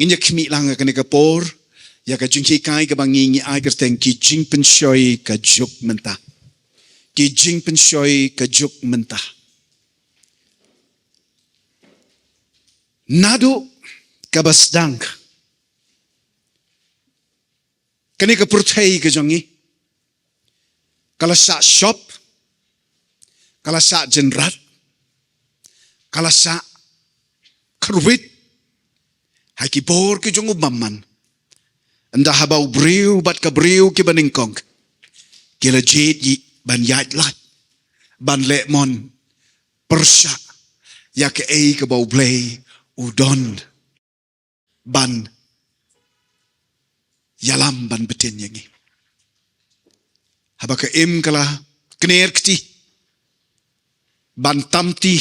Nginya kmi lang ka ni kapor, ya ka jingkikai ka bangingi ay kerteng ki Jingpynshoi ka juk Mynta. Ki Jingpynshoi ka juk Mynta. Nado ka basdang. Kani ka purthai ka jongi. Kala sa shop, kala sa jenrat, kala sa karwit, haki bor ki jong ubamman. Anda habaw briw bat ka briw ki baningkong. Kila jit yi ban yat lat, ban lemon, persya, ya ke ei ka baw blay, udon, ban yalam ban betin yangi. Haba ka im kala kner kti, ban tamti,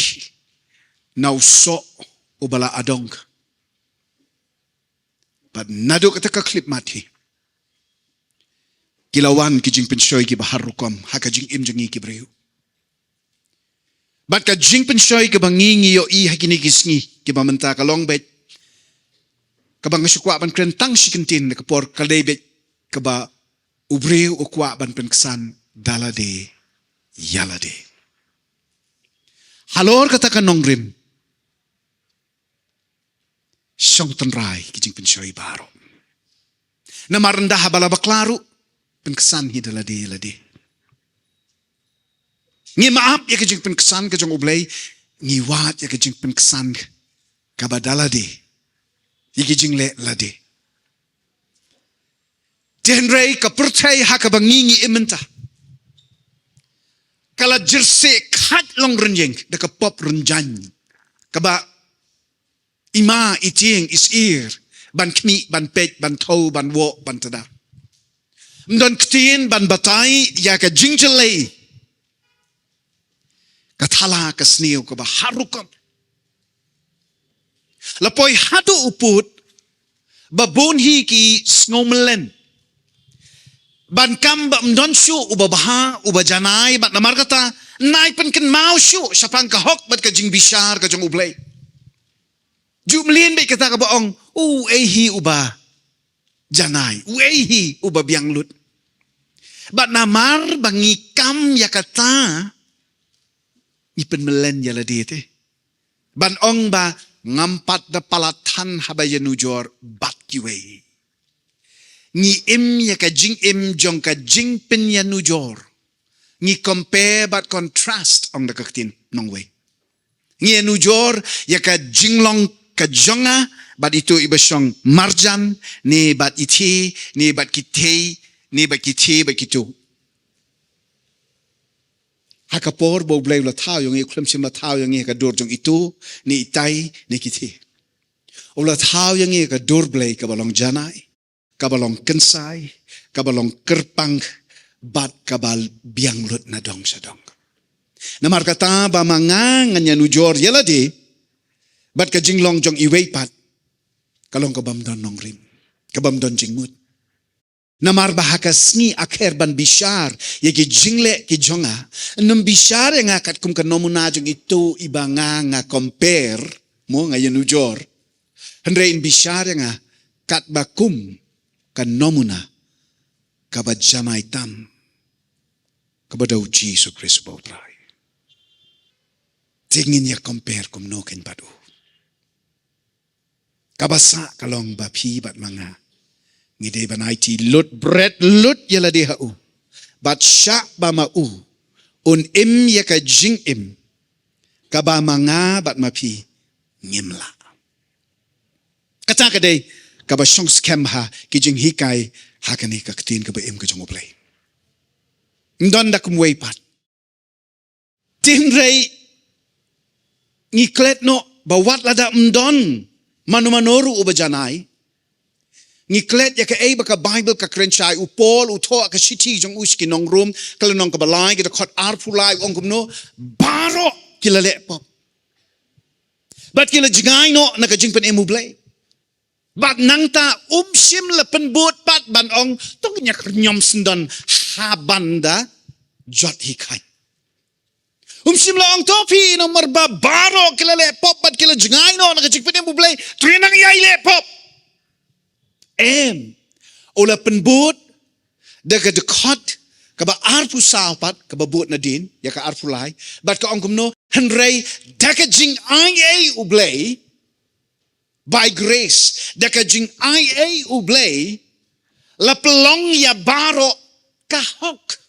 na usok ubala adong. But nado kata ka klip mati. Kilawan ki Jingpynshoi ki baharukom, haka jing im jongi ki breu. But ka Jingpynshoi ki bangingi yo i hakini kisngi ki Mynta ka longbet. Ka bang sukwa ban krentang sikintin na kapor kalebet ka ba ubreu ukwa ban penksan dalade yalade. Halor kata ka nongrim. Siyong tanray ki Jingpynshoi baro. Na maranda habala baklaro penksan hidalade lade. Ngi maap ya ki Jingpynsan ka jong ublay ngi wat ya ki Jingpynsan ka badalade. Yaki jingle lade. Tenrei ka percaya haka bangingi Mynta. Kala jerse kat long renjeng deka pop renjan. Kaba ima iting isir ban kmi ban pet ban tau ban wo ban tada. Mdon ktien ban batai ya ka jinglei. Kathala ka sniu kaba harukam. Lapoy hado uput babonhi ki snowmelen. Ban kam ba mdonshu ubabaha ubajanai bat namar kata nai pen ken mau shu sapang ka hok bat ka jingbishar ka jong ublay. Jumlien be kata ka baong ehi uba janai ehi uba bianglut. Bat namar bangi kam ya kata ipen melen ya ladete. Ban ong ba ngampat da palatan habayanujor bat kiwe. Ni im ya ka jing im jong ka jingpin ya nujor. Ni compare but contrast ong da kaktin nongwe. Ni nujor ya ka jinglong ka jonga bat itu ibasyong marjan ni bat iti ni bat kitei ni bat kiti bat kitu. Hakapor bo blay la tao yung iklam sim la tao yung ka dur jong itu ni itai ni kiti. O la tao yung ka dur blay kabalong janai, kabalong kensai, kabalong kerpang bat kabal biang lut na dong sa dong. Namar kata ba mga nganya nujor yaladi bat ka jinglong jong iway pat kalong kabamdon nong rim, kabamdon jingmut. Namar bahakas ni akhir ban bishar yaki jingle ki jonga num bishar yang akat kum kanomuna jong itu ibanga nga compare mo nga yanujor henre in bishar yang kat bakum kanomuna kabajamai tam kabadaw Jesu Kristo bautray tingin ya compare kum no ken badu kabasa kalong bapi bat mga ngide banaiti lut bread lut yala de hau bat sha ba ma u un im ya ka jing im ka ba manga bat mapi ngimla kata ka dei ka ba shong scam ha ki jing hikai ha kani ka ktin ka ba im ka jong oblay ndon da kum way pat tin rei ngi klet no ba wat lada mdon manumanoru ubajanai ngiklet ya ka ay baka Bible ka krenchai upol uto ka shiti jong uski nong room kala nong ka balay kita khot arpulai ong kumno baro kila le pop bat kila jingay no naka jingpen emublay bat nangta umsim la penbut pat ban ong tong nyak nyom sendon habanda jot hikai umsim la ong topi no marba baro kila le pop bat kila jingay no naka jingpen emublay trinang yai le pop em ola penbut daga dekot kaba arpu salpat kaba bot nadin ya ka arpu lai bat ka ongkumno henrei daga jing ai ublay by grace daga jing ai ublay la pelong ya baro kahok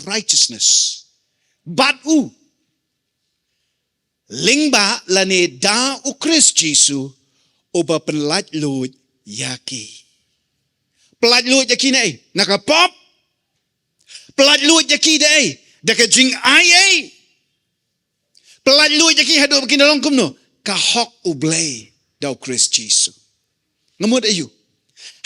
righteousness but lingba la ne da u Christ Jesu oba penlat loj yaki pelat loj yaki nei nakapop pelat loj yaki dei daga jing ai pelat loj yaki hadu begini long kumno kahok ublay da u Christ Jesu ngamut ayu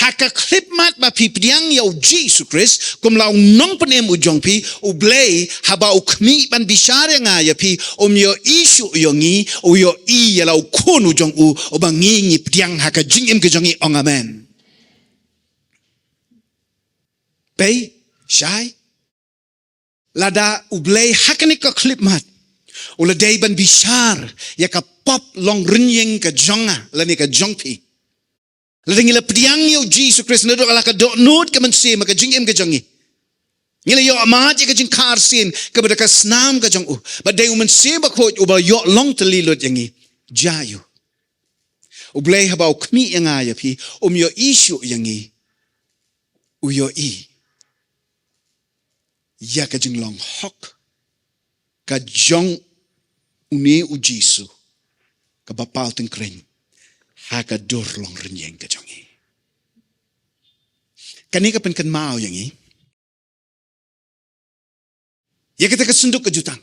haka klipmat ba pi piang yau Jesus Christ kum lau nong penem ujong pi ublay haba ukmi ban bishare nga ya pi yo isu yongi yo I ya lau kun ujong obangi ngi piang haka jingim ke jongi ong amen pay shai lada ublay hakani ka klipmat ula day ban bishar ya ka pop long rinyeng ka jonga lani ka jongpi Ladang ila pediang yo Jesus Christ nadok ala ka dok nut ka mansi maka jingim ka jongi. Ngila yo amat ya ka jing karsin ka bada ka snam ka jong But day mansi bakot uba yo long telilot yangi jayu. Ublay haba ukmi yang ayap hi yo isu yangi yo I. Ya ka jing long hok ka jong uni u Jesu ka bapal ting kring. Haka dur long renyeng ka jongi. Kani ka pen kan mau yangi. Ya kita kesunduk ke jutang.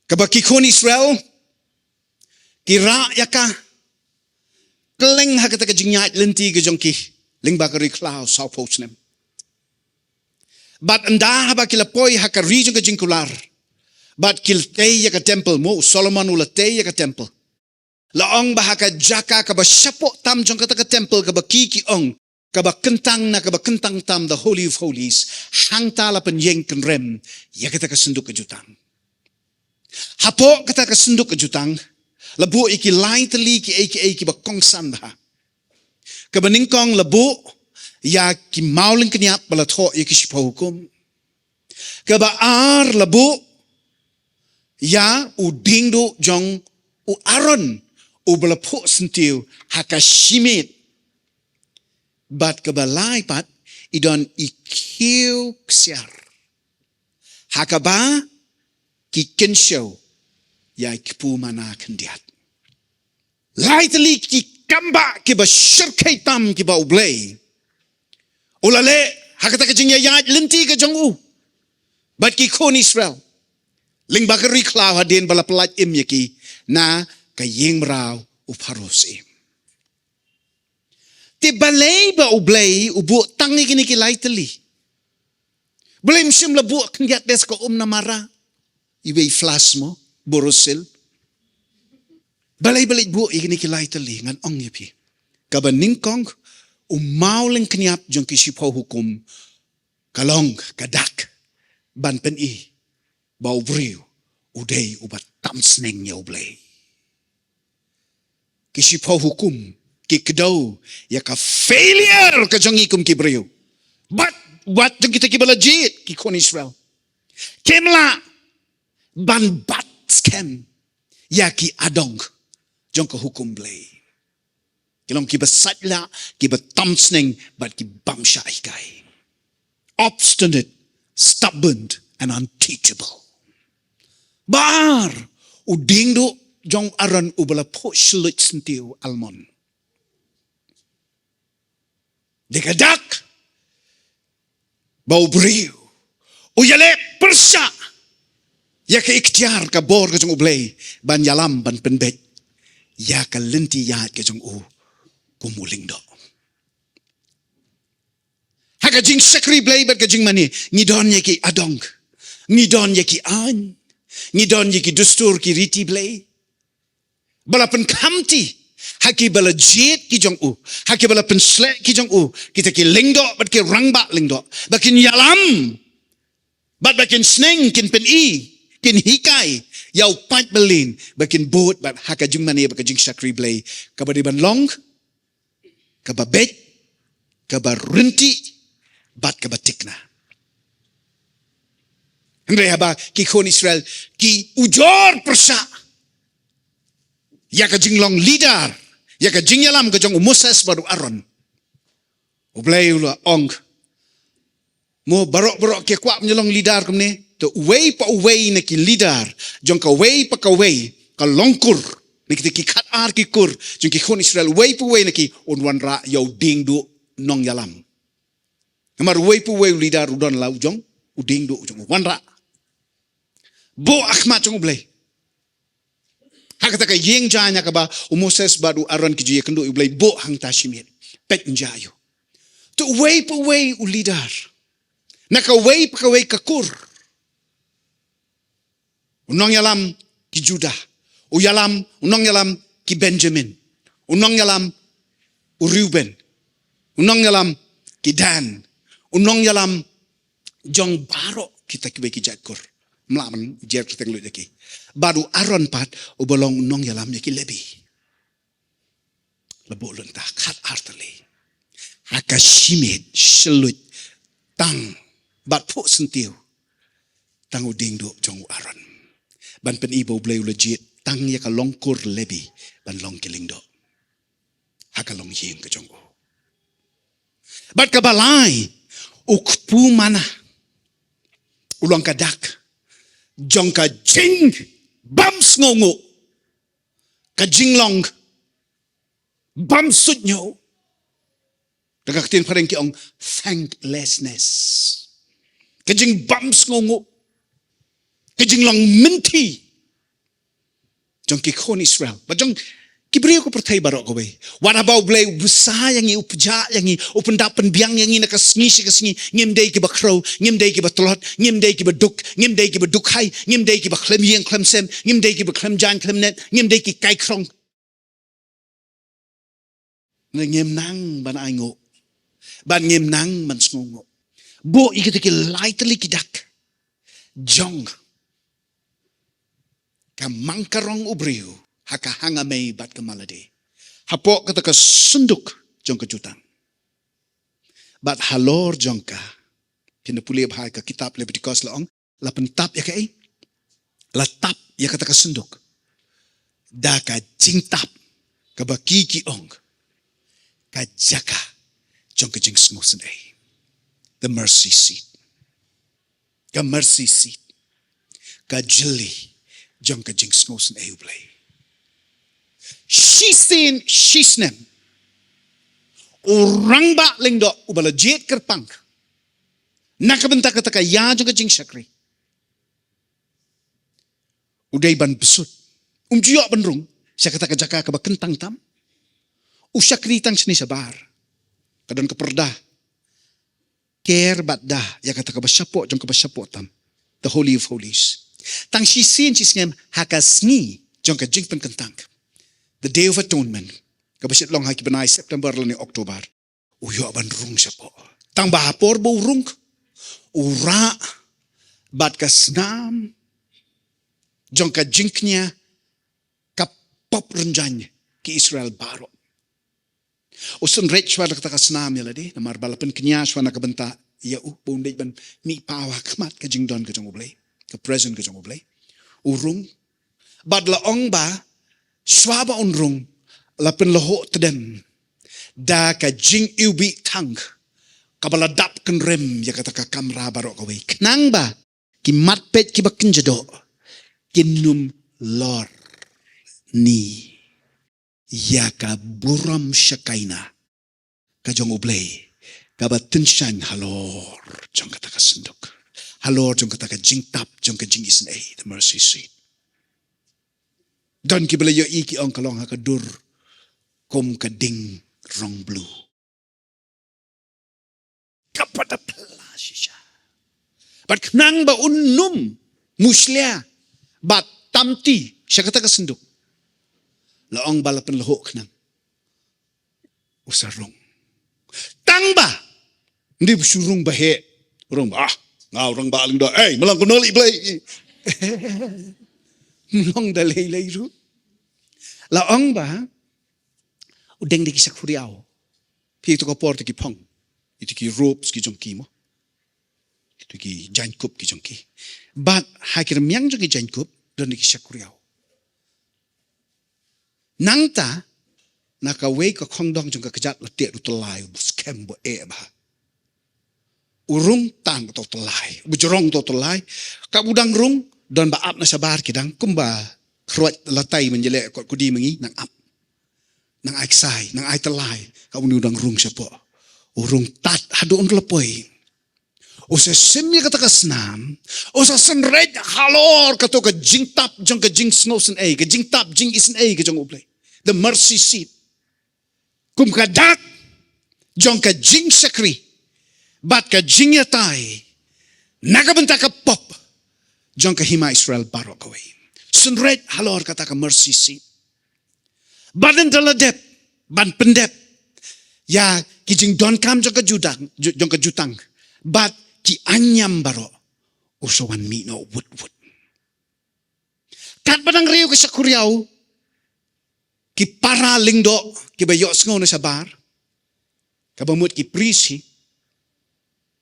Kabaki kon Israel. Kira yaka. Keleng haka taka jinyat lenti ke jongki. Ling bakari klau sau posnem. Bat anda haba kilapoi haka region ke jingkular. Bat kiltei yaka temple mo. Solomon ulatei yaka temple. Laong bahaka jaka kaba syapok tam jong kata ke temple kaba kiki ong kaba kentang na kaba kentang tam the holy of holies hang tala penyeng kenrem ya kita kesenduk ke jutang hapok kita kesenduk ke jutang lebu iki lain teli ki iki ba kongsan bah kaba ningkong lebu ya ki mauling kenyap balat ho iki sipa hukum kaba ar lebu ya udingdo jong u aron ubalapo sentiu hakashimit bat kebalai pat idon ikiu ksiar hakaba Jingpynshoi ya kipu mana kendiat laitli ki kamba ki ba syirkai tam ki ba ublay ulale hakata ka jingya ya lenti ka jongu bat ki kon Israel ling bakari klaw hadin bala pelat im yaki na kayeng raw uparosim. Ti balay ba ublay ubu tangi kini kilay tali. Balay msim labu kengiat des ko namara. Iwe flash mo borosil. Balay bu ikini kilay tali ngan ong yapi. Kaban ningkong umauling keniap jong kisipaw hukum kalong kadak ban pen I bau briu uday ubat tamsneng ya ublay. Kisipaw hukum kikdaw ya ka failure ka jong ikum kibriyo but what jong kita kibalajit ki kon Israel kemla ban bat scam ya ki adong jong ka hukum blay kilong kibasatla kibatamsneng but ki bamsha ikai obstinate stubborn and unteachable bar udingdo jong aran ubala po shlut sentiu almon. Dikadak bau briu uyale persa ya ke ikhtiar ka bor ka jong ublay ban yalam ban penbet ya ka lenti ya ka jong kumuling do. Haka jing sakri blay bat ka jing mani ngidon ya ki adong ngidon ya ki an ngidon ya ki dustur ki riti blay balapan kamti haki bala jet ki jong haki bala penslek ki jong kita ki lingdo bat ki rangba lingdo bakin yalam bat bakin sneng kin pen I kin hikai Yau pat belin bakin boat bat haka jing mani baka jing shakri blay kaba di ban long kaba bet kaba rinti bat kaba tikna. Andre haba ki kon Israel ki ujor persa. Ya ka jing long leader ya ka jing yalam ka jong Moses baru Aaron. Ublay ula ong mo barok ke kwak menyelong leader kemne to way pa way na ki leader jong ka way pa ka way ka longkur ni ki kat ar ki kur jong ki kon Israel way pa way na ki on wan ra yau ding du nong yalam kamar way pa way leader udon lau jong uding du jong wan ra bo akhmat jong ublay hakata ka yeng janya ka ba Moses badu Aaron ki jiye kendo ublay bo hang tashimit pet njayo to way pa way u leader nakaway pakaway kakur. Unong yalam ki Judah. Unong yalam ki Benjamin. Unong yalam Reuben. Unong yalam ki Dan. Unong yalam jong baro kita kibai ki jakur. Melaman jer kita ngelut lagi. Baru Aaron pat ubalong unong yalam ki lebi. Lebo luntah kat artali. Hakashimit shelut tang bat po sentiu tang uding do jong Aaron ban pen ibo blay legit tang ya ka longkur lebi ban long kiling do haka long yeng ka jong bat ka balai ukpu mana ulong kadak jong ka jing bam sngongo ka jinglong bam sutnyo dagaktin pareng ki ong thanklessness kajing bams ngongo kajing lang minti jong ki kon Israel ba jong kibriyo ko pertai barok ko bay wala ba blay busa yang upja yang upendapan biang yang nakasngi sikasngi ngimdei ki bakro ngimdei ki batlot ngimdei ki baduk ngimdei ki badukhai ngimdei ki baklem yang klemsem ngimdei ki baklem jan klemnet ngimdei ki kai krong ngim nang ban aingo ban ngim nang man sngongo bo ikitiki lightly kidak jong ka mangkarong ubriu haka hanga may bat kamalade hapo kata ka sunduk jong kejutan bat halor jong ka pinapuli bahai ka kitab Leviticus laong la pentap ya kai la tap ya kata ka sunduk da ka jingtap ka bakiki ong ka jaka jong ka jing smusen ay the mercy seat. Ka mercy seat. Ka jili. Jong ka jing snosen ayublay. Shisin shisnem. Orang ba lingdo ubala jet kerpang. Nakabenta kata ka ya jong ka jing shakri. Uday ban besut. Jiyok ban rung. Siya kata ka jaka ka ba kentang tam. Usyakri tang sini sabar. Kadon ka perdah. Care bat dah ya kata ka basyapo jong ka basyapo tam the holy of holies tang shisin chisngem hakasngi jong ka jingpen kentang the day of atonement ka basyat long haki banai September lani Oktober uyo ban rung syapo tang bahapor bo rung ura bat kasnam jong ka jingknya ka pop renjanya ki Israel baro usun rech wala kata kasnam yala di namar balapan kenya shwana kabenta ya bundai ban mi pawa kmat ka jingdon ka jong ublay ka present ka jong ublay urung badla ong ba swaba unrung lapen loho tedem da ka jing ubi tang kabala dap kan rem ya kata ka kamera barok kawe kenang ba ki matpet ki bakin jado kinum lor ni ya ka buram syakaina ka jong ublay ka batinsyan halor jong kata ka senduk halor jong kata ka jingtap jong ka jingisen the mercy seat dan ki belayo iki ong kalong ha ka dur kom ka ding rong blue kapada pelasisya bat kenang ba unnum muslia bat tamti siya kata ka senduk laong balapan lahok nang usarong tangba hindi surung bahe urang ngau rang baling do malang kunoli blay long dalay ru. Laong ba, udeng di kisak huriaw. Pi ito ka porte ki pong. Ito ki ropes ki jongki mo. Ito ki jankup ki jongki. But hakir miyang jongki jankup, doon di kisak huriaw. Nangta, nakaway ka kongdong jong ka kajat latik rutulay, buskem bo ba. Urung tan to telai, bujurong to telai, ka budang rung don ba ap na sabar kidang kumba khruat latai menjele kot kudi mengi nang ap. Nang ai sai, nang ai telai, ka udang rung siapa. Urung tat hadu on lepoi. O sa simya kata kasnam, o sa senred halor kato ka jing tap jong ka jing snow sen ka jing tap jing isen ka jong ublay. The mercy seat. Kum ka dak jong ka jing sakri. Bat ka jing yatay, nagabanta ka pop, jong ka hima Israel baro kaway. Sunred halor kata ka mercy seat. Badan daladep, ban pendep, ya ki jing don kam jong ka jutang, bat ki anyam baro, usawan mi no wood. Kat badang riyo ka sa kuryaw, ki para lingdo, ki bayok sngo na sa bar, kabamut ki prisi,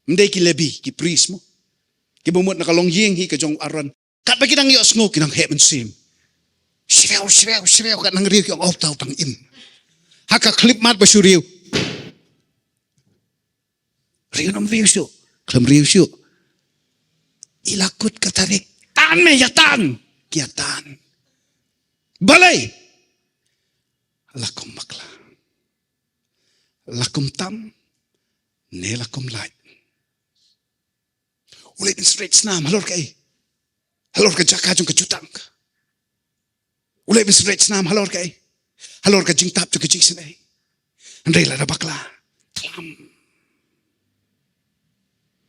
Mday ki lebi, ki pris mo. Ki bumut nakalongying hi ka jong aran. Kat bagi nang yos ngo, kinang heaven sim. Shrew, kat nang riyo ki ang optaw tang im. Haka klip mat ba siyo riyo. Riyo nam riyo siyo. Klam riyo siyo. Ilakot katarik. Tan me yatan. Kiatan. Balay. Lakom makla. Lakom tam. Ne lakom light. Ulay bin straight snam, halor ka halor ka jaka jong kajutang. Ulay bin straight snam, halor ka halor ka jing tap jong kajiksin Andray la bakla. Tlam.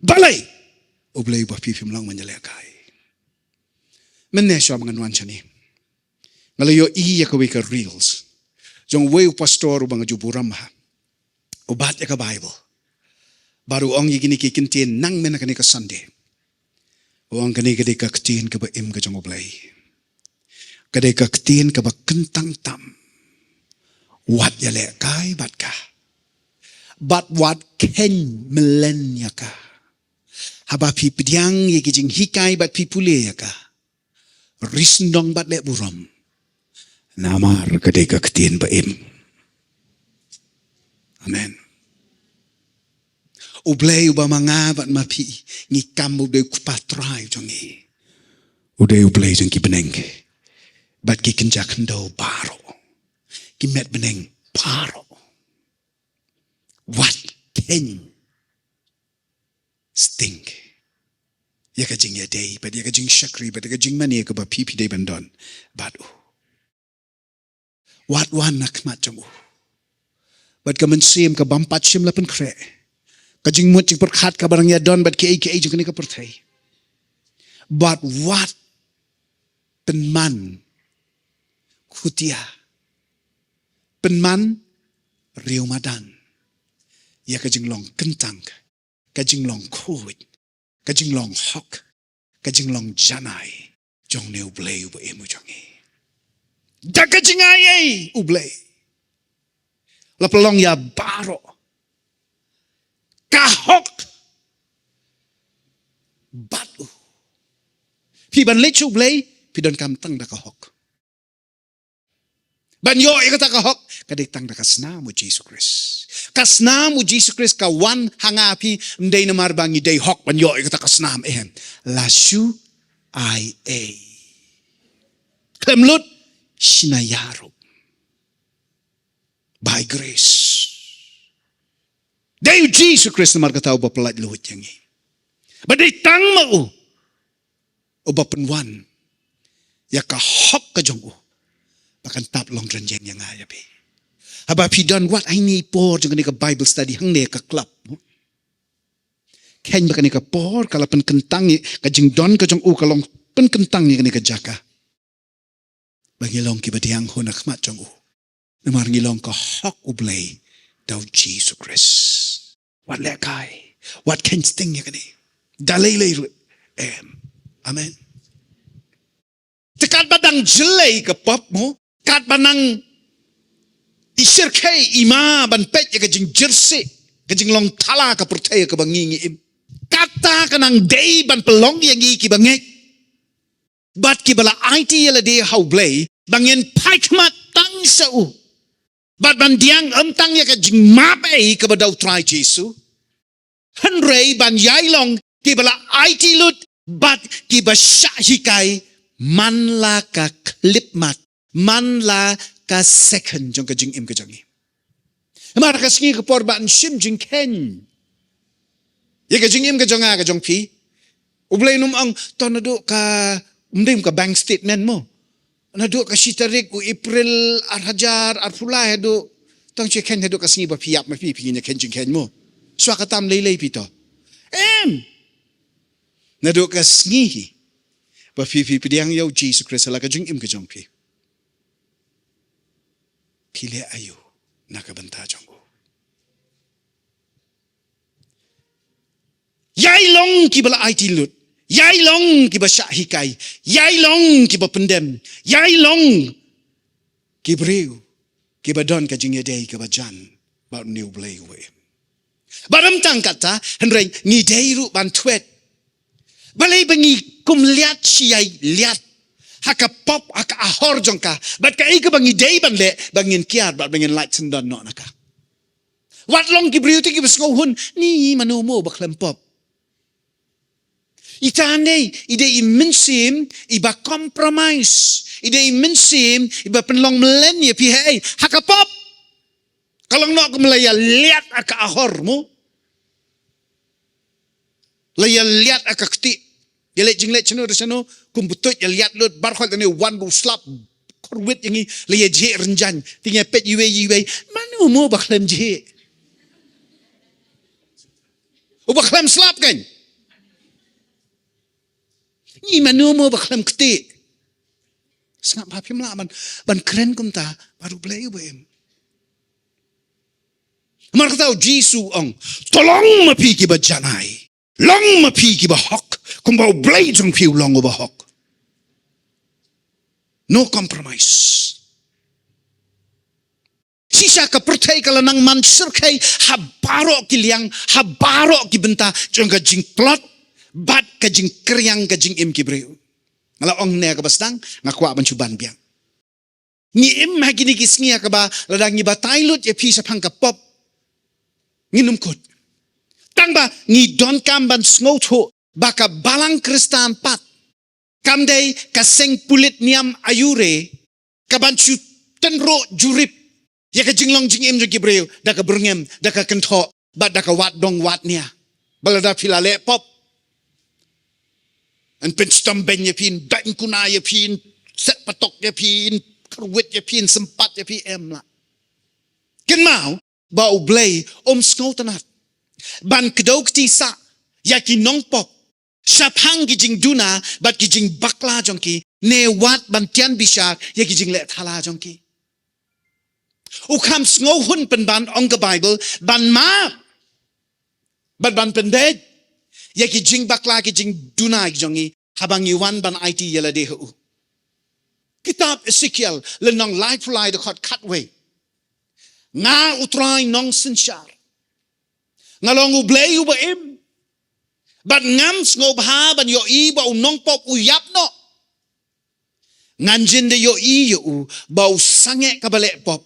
Balay! Ublay ba pipim lang manyalaya ka Menesyo mga nuan siya ni. Ngalayo iya kaway ka reels. Jong way pastor ubang juburam ha. Ubat ya ka Bible. Baru ang iginikikintin nang menakani ka Sunday. O ang kani-kani kaktiin ka ba im ka jong oblay. Kani kaktiin ka ba kentang tam. Wat yale kay bat ka. Bat wat ken millennia ka. Haba pipidyang yikijing hikay bat pipuli ka. Risndong bat le buram. Namar kani kaktiin ba im. Amen. Ublay uba mga bat mapi ngikam ublay kupatray jongi. Uday ublay jong ki beneng. Bat ki kenjak hendo baro. Ki met beneng baro. Wat ken stink. Ya ka jing ya day, bat ya ka jing shakri, bat ya ka jing mani ka ba pipi day bandon. Batu. Wat wan nakmat jong Bat ka mensim ka bampat sim lapan kre. Kajing mut jing perkhat ka barang ya don bat ki jing kani ka pertai. But what penman kutia penman riumadan ya kajing long kentang kajing long kuit kajing long hok kajing long janai jong ne ublay uba emu jongi da kajing ayay ublay lapalong ya baro kahok batu pi ban lechu blay pi don kam tang da kahok ban yo ikata kahok kadik tang da kasna mo Jesus Christ kasna mo Jesus Christ ka wan hangapi mday na marbangi day hok ban yo ikata kasna ehen lasu ai a klemlut sinayaro by grace day Jesus Christ na markataw ba palat luhut yang but day tang mo o bapenwan ya ka hok ka jong pakan tap long ranjeng yang ayapi haba pidan what I need por jong ni ka Bible study hang ne ka club ken ba ni ka por kala pen kentang ka jing don ka jong ka long pen kentang ni ka jaka bagi long ki badiang honak mat jong namar ngilong ka hok ublay daw Jesus Christ what le kai what can sting ya kani dalay amen Tekat badang jelai ke pop mo, kat banang isir kay ima ban pet ya kajing jersey, kajing long tala ka percaya ke bangingi im. Kata kanang day ban pelong yang ki bangek. Bat ki bala IT yala day how blay, bangin paikmat tang sau. Bat ban diang tang ya kajing mapay ke badaw try Jesu. Henry ban yailong ki bala IT lut, bat ki ba syahikay, man la ka klip mat, man la ka second jong kajing im kajangi. Mara ka singi ka porban sim jing ken. Ya kajing im kajanga kajong pi. Ublay num ang to nado ka umdim ka bank statement mo. Nado ka sitarik u April arhajar arpulay do tang che ken nado ka singi ba piap ma pi nya ken jing ken mo. Swa ka tam lay pi to. Nado ka singi ba pi pidiang yaw Jesus Christ la kajing im kajong pi. Pili ayo nakabanta jong. Yai long ki bala IT lut, yai long ki ba syahikai, yai long ki ba pendem, yai long ki breu, ki ba don ka jing yadei ki ba jan, ba new blay we. Baram tang kata, henry ni deiru ban twet. Balay bangi kum liat siyay liat, haka pop haka ahor jong ka, bat ka ika bangi dei ban le, bangin kiar, bat bangin light sendon no naka. Wat long ki breu ti ki ba skohun, ni manumo baklam pop. Itane ide iminsim iba compromise ide iminsim iba penlong melenya pi hey hakapop kalong no ko melaya liat aka ahor mo laya liat aka kti yele jingle chino resano kumbutut ya liat lut barkhol ne one bu slap korwit yangi laya je renjan tingnya pet yiwe manu mo baklam je ubaklam slap kan ni manu mo baklam kti sangap hapim la ban keren kumta baru blay wem mar kata Jesu ong tolong mapi ki ba janai long mapi ki ba hok kum ba blay jong piu long ba hok no compromise sisa ka pertai kala nang man sirkai habaro ki liang habaro ki benta jong ka jing plot bat kajing kriang kajing im kibreu ngala ong ne ka bastang ngakwa ban chuban biang ni im hagini kisngia ka ba ladang ni batailut ya pi sa phang ka pop nginum kut tang ba ni don kam ban sngoto ba ka balang kristan pat kam dei ka seng pulit niam ayure ka ban chu tenro jurip ya ka jinglong jing im kibreu da ka brungem da ka kentho ba da ka wat dong wat nia balada filale pop and penstam ben ya pin dan kuna ya pin set patok ya pin kerwit ya pin sempat ya pin la ken mau ba ublay skotanat ban kedok ti sa ya ki nong pop syapang ki jing duna bat ki jing bakla jongki ne wat ban tian bisar ya ki jing le thala jongki ukam sngo hun pen ban ong ka bible ban ma bat ban pended ya ki jing bakla ki jing dunai jongi habang yuan ban IT yala dehu kitab Ezekiel lenong life fly the cut way nga utray nong sinsyar ngalong ublay uba im bat ngam sngob ha ban yo i ba nong pop uyap no nganjin de yo i yo ba sange kabale pop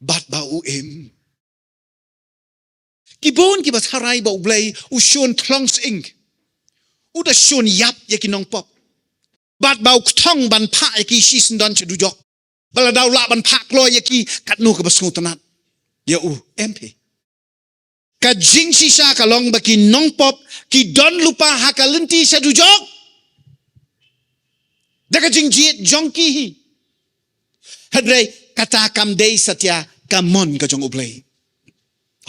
bat ba im kibon ki bat haray ba ublay ushon tlongs ing uda shon yap yakinong pop bat bau ktong ban pa yaki sisen don chedujok bala daw la ban pa klo yaki katnu ka basngutanat ya MP ka jing sisa kalong baki nong pop ki don lupa hakalenti sedujok daga jing jiet jongki hi hadre kata kam dei satya kamon ka jong ublay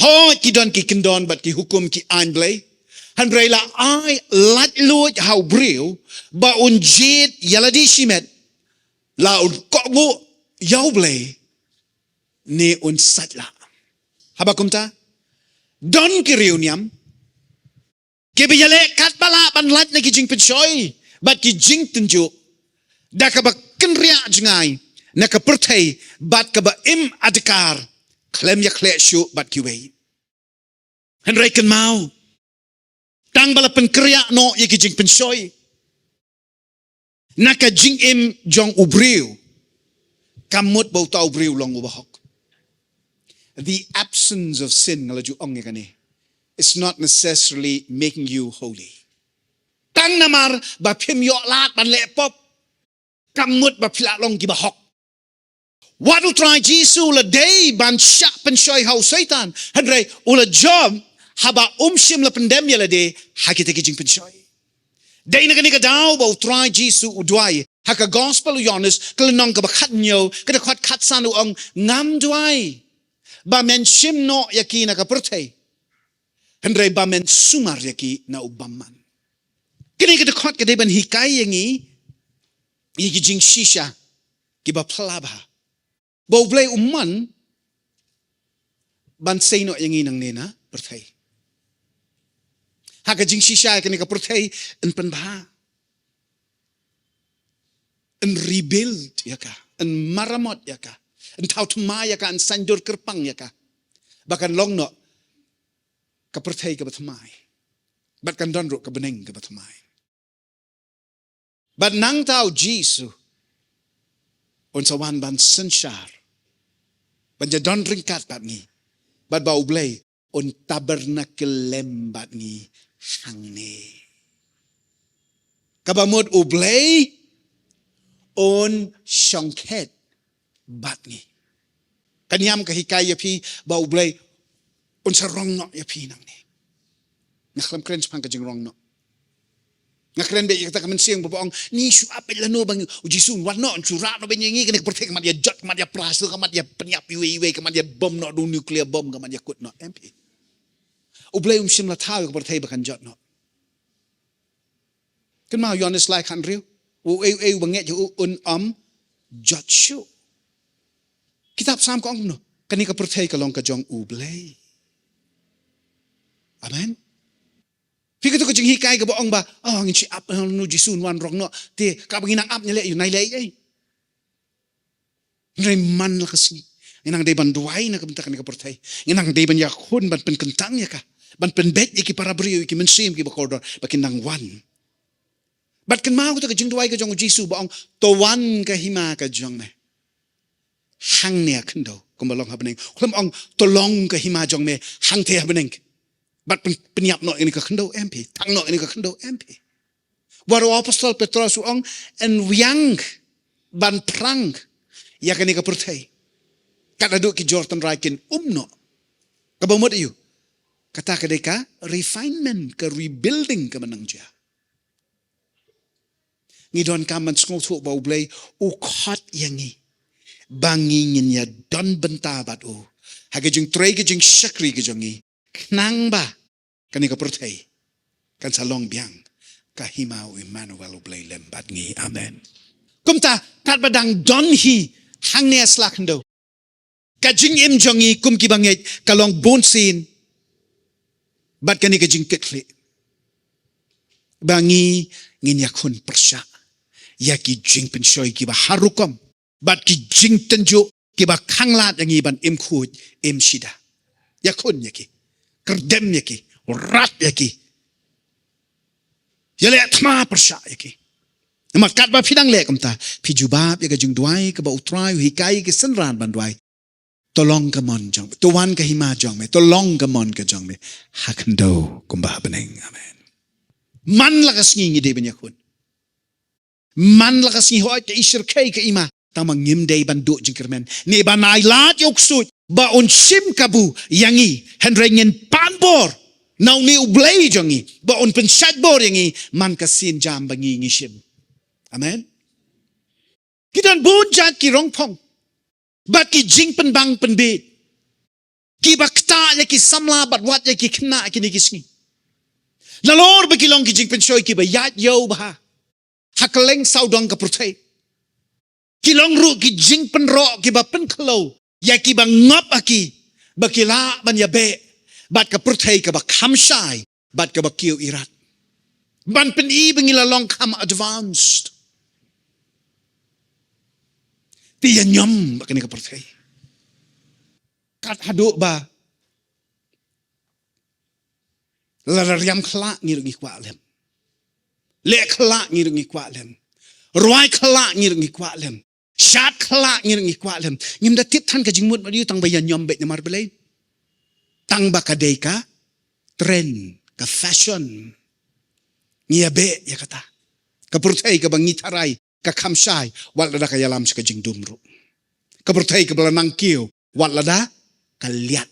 ho ki don ki kindon bat ki hukum ki an blay Handrai la ai lat luj hau breu ba un jet yaladi shimet la un kokbu yau blay ne un satla habakumta don ki reuniam ke biyale kat bala ban lat na ki Jingpynshoi bat ki Jingpynshoi Da ka ba kenria jengai na ka perthei bat ka ba im adkar klem ya khle shu bat ki wei han rei kan mau tang bala pen kriya no ye ki Jingpynshoi na ka jing im jong ubriu kamut bau tau ubriu long ubahok. The absence of sin ngala ju ong ye kani it's not necessarily making you holy. Tang namar ba phim yo lat ban le pop kamut ba phila long ki ba hok. What will try Jesus la day ban syak penshoi hau Satan hadre ula job haba shim la pandemia la day hakite ki Jingpynshoi. Day na kani ka daw ba try Jesus udwai haka gospel Johannes kalanong ka ba khatnyo kada khat sanu ong ngam duai ba men shim no yaki na ka perthei hadre ba men sumar yaki na ubaman. Kini kada khat kada ban hikai yangi yiki jing shisha ki ba plaba. Bau blay umman ban say no yang inang nena perthei. Haka jing shisha kani ka perthei en penbaha. En rebuild yaka, en maramot yaka, en tautma yaka, en sandur kerpang yaka. Bahkan long no ka perthei ka batmai. Bahkan donro ka beneng ka batmai. But nang tau Jisu on sawan ban sensyar. Banja don ringkat bat ni. Bat bau blay on tabernakel lem bat ni hang ni. Kabamod ublay on syongket bat ni. Kanyam kahikay yapi bau blay on sarong no yapi nang ni. Naklam kren pang kajing rong no. Ngakren be kita kamen siang babaong ni su apel lano bang ujisun wano curah no benyengi kene pertek kaman dia jot kaman dia pras kaman dia penyap iwe kaman dia bom no do nuclear bomb kaman dia kut no MP ublay sim la taw ko pertek bakan jot no kan ma Johannes like han riu u banget ju un jot shu kitab sam ko no kani ka pertek ka long ka jong ublay amen. Fikir tu kejeng hikai ke boong ba, oh ngin si ap nu jisun wan rong no, te ka banginang ap nyale yu nai lei ai. Ngai man la kasni. Nginang de ban duai na kabenta kan ka pertai. Nginang de ban yakun ban pen kentang ya ka. Ban pen bet iki para brio iki mensim ki bakordor bakin nang wan. Bat kan mau tu kejeng duai ke jong jisu boong to wan ka hima ka jong me. Hang ne kendo kumbalong habeneng. Kulam ong tolong ka hima jong me hang te habeneng. Bat penyap no ini ke kendo MP, tang no ini ke kendo MP. Waru apostol Petrus uang en wiang ban prang ya kani ke pertai. Kata duk ki Jordan Raikin no. Kabamot iyo. Kata kadeka refinement ke rebuilding ke menangja. Ngidon kaman sngot bau blay ukhat yangi. Bangingin ya don bentabat o. Hagajing tray gajing shakri gajongi. Nang ba kani ka perthei kan salong biang kahimau Emmanuel ublay lembat ngi amen. Kumta kat badang don hi hang ne slakndo ka jing im jongi kum ki banget kalong bonsin bat kani ka jing ketli bangi ngin yakun persya yaki Jingpynshoi ki ba harukom bat ki jing tenjo ki ba khanglat yangi ban im khut im shida yakun yaki kerdem yaki, rat yaki. Yale atma persya yaki. Makat ba pidang le kamta, pijubab yaga jung duai ka ba utrai hikai ke senran ban duai. Tolong ka mon jong, tuwan ka hima jong me, tolong ka mon ka jong me. Hakendo kumbah beneng, amen. Man lakas ngi de ben yakun. Man lakas ngi hoat ka isir kay ka ima. Tamang ngimday ban do jingkermen. Ne ba nailat yok sut. Ba on sim kabu yangi henrengen panbor nau ni ublay jongi ba on pensyadbor yangi man kasin jam bangi ngishim amen kidan bunjat ki rongpong ba ki jingpen bang penbet ki bakta ya ki samla bat wat ya ki kna ki ni kisni lalor ba ki long ki Jingpynshoi ki ba yat yo ba hakaleng saudong ka pertai ki long ru ki jingpen ro ki ba pen klo yaki bang ngop aki bakila ban yabe bat ka perthei ka ba khamshai bat ka ba kiu irat ban pen I bangila long kam advanced Ti nyom ba kini ka percaya. Kat haduk ba. Larariam kelak ngirungi kuat lem. Lek kelak ngirungi kuat lem. Ruai kelak ngirungi kuat lem. Syat kelak ngirungi kuat lem. Ngim da tip tan ka jingmut ma diu tang bayan nyom bet nyamar belai. Tang ba kadai ka trend ka fashion. Ngia be ya kata. Ka percaya ka bangi tarai ka kamsai wal lada ka yalam ka jing dumru. Ka percaya ka belanang kiu wal lada ka liat.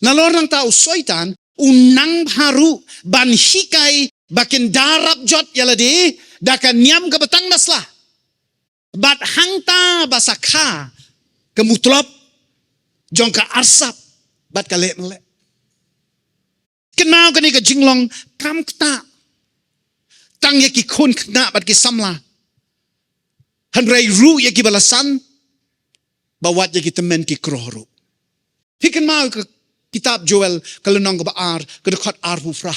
Nalorang tau soitan unang haru ban hikai bakin darab jot yalade dakan niam ke betang naslah bat hangta basakha kemutlop jong ka arsap bat ka lek melek kenau kani ka jinglong kam kta tang yaki kun kna bat ki samla hanrei ru yaki balasan bawat yaki temen ki krohru hiken mau ke kitab Joel kalau nong ke baar ke dekat arbu frah.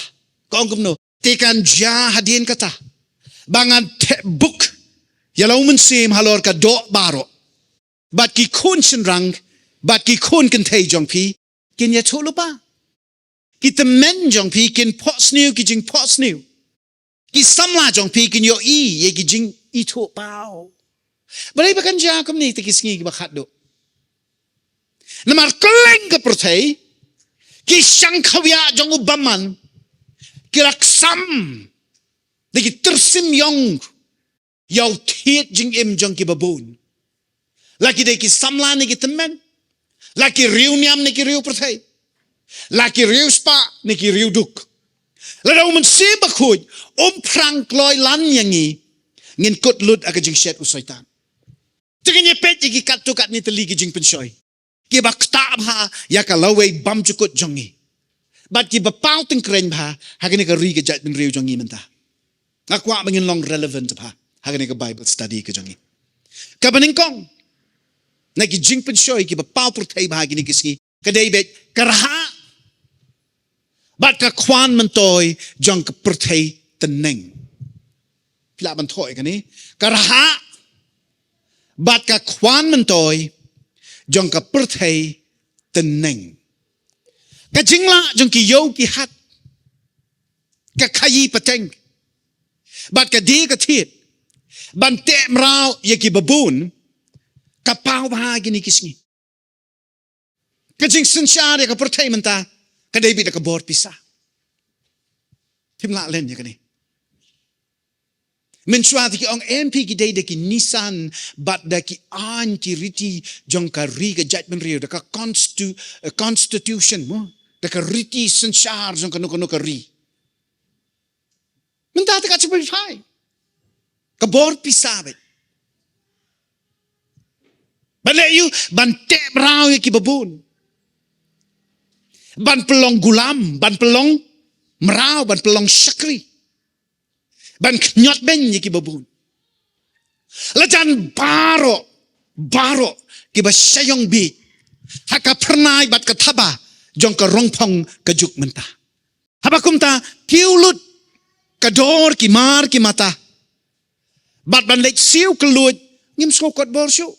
Kau no tekan jah hadien kata. Bangan te book yalau mensim halor ka do baro. Bat ki kun senrang, bat ki kun kentei jong pi kin ya cholupa. Kita men jong pi kin pots new ki jing pots new. Ki samla jong pi kin yo ye ki jing itu pau. Balai bakan jah kum ni te ki singi ki bakat do. Namar keleng ke percaya. Kisang kawya jong ubaman kiraksam dagi tersim yong yaw tiet jing im jong kibabun laki dagi samla ni temen laki riu niam ni riu pertai laki riu spa ni riu duk lada uman sebakhuj prang kloy lan yangi ngin kot lut aga jing shet usaitan tingin pet jigi kat ni teli ki Jingpynshoi ki ba kta bha ya ka lawe bam chukut jongi bat ki ba pau ting kren bha hagani ka ri ka jat bin riu jongi Mynta akwa bangin long relevant bha hagani ka bible study ka jongi ka baning kong na ki Jingpynshoi ki ba pau purthai bha gini kisni ka dei bet karha bat ka kwan mentoi jong ka purthai teneng pila mentoi kani karha bat ka kwan mentoi jong ka perthai teneng ka jingla jong ki yo ki hat ka khayi pateng bat ka di ka thit ban te mrao ye ki babun ka pau ba gini kisni ka jing sensyare ka perthai Mynta ka dei bi ka bor pisa timla len ya kani Mensuat ki ong MP ki day de ki Nissan bat da ki an ki riti jong ka ri ka jat ben rio da ka constitution mo da ka riti sensyar jong ka no ka ri Mynta ta ka chupi fai ka bor pisabe bale yu ban te brau ki babun ban pelong gulam ban pelong merau ban pelong syakri ban knyot ben ki babun lajan baro ki ba syayong bi haka pernai bat ka thaba jong ka rongpong ka juk Mynta haba kumta kiulut ka dor ki mar ki mata bat ban lek siu kelut ngim skokot borsyo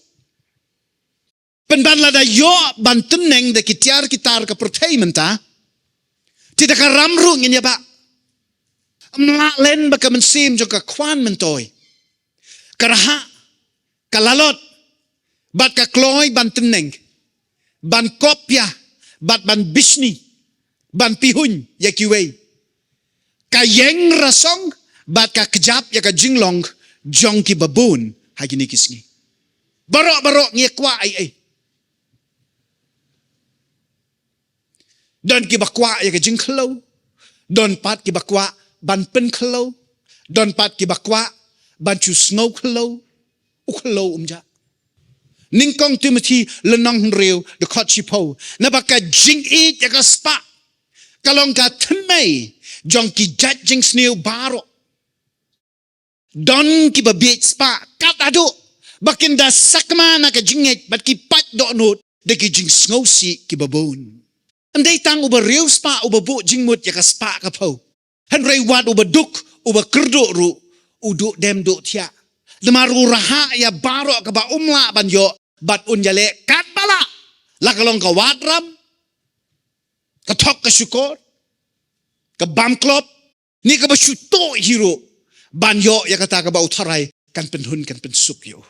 ban lada yo ban teneng de kitiar kitar ka perthai Mynta tidak ka ramru ngin ya ba mla len baka mensim jong ka kwan mentoi karaha kalalot bat ka kloy ban teneng ban kopya bat ban bisni ban pihun ya kiwei ka yeng rasong bat ka kejap ya ka jinglong jong ki babun hagini kisngi barok ngi kwa ai don ki bakwa ya ka jingklo don pat ki bakwa ban pen kelo don pat ki bakwa ban chu snow kelo ukelo umja ningkong Timothy lenong reu de kotchipo na baka jing it ya ka spa kalong ka tenmei jong ki jat jing sneu baro don ki babet spa kat adu bakin da sakma na ka jinget bat ki pat do not de ki jing snow si ki babon andai tang uba reu spa uba bo jingmut ya ka spa ka po Henry wat uba duk uba kerdo ru uduk dem duk tia Demaru raha ya barok ke ba umla ban yo bat unjale kat bala. La kalong ka wadram. Ka tok ka syukur. Ka bamklop. Ni ka ba syuto hiro. Ban yo ya kata ka ba utaray kan penhun kan pensuk yo.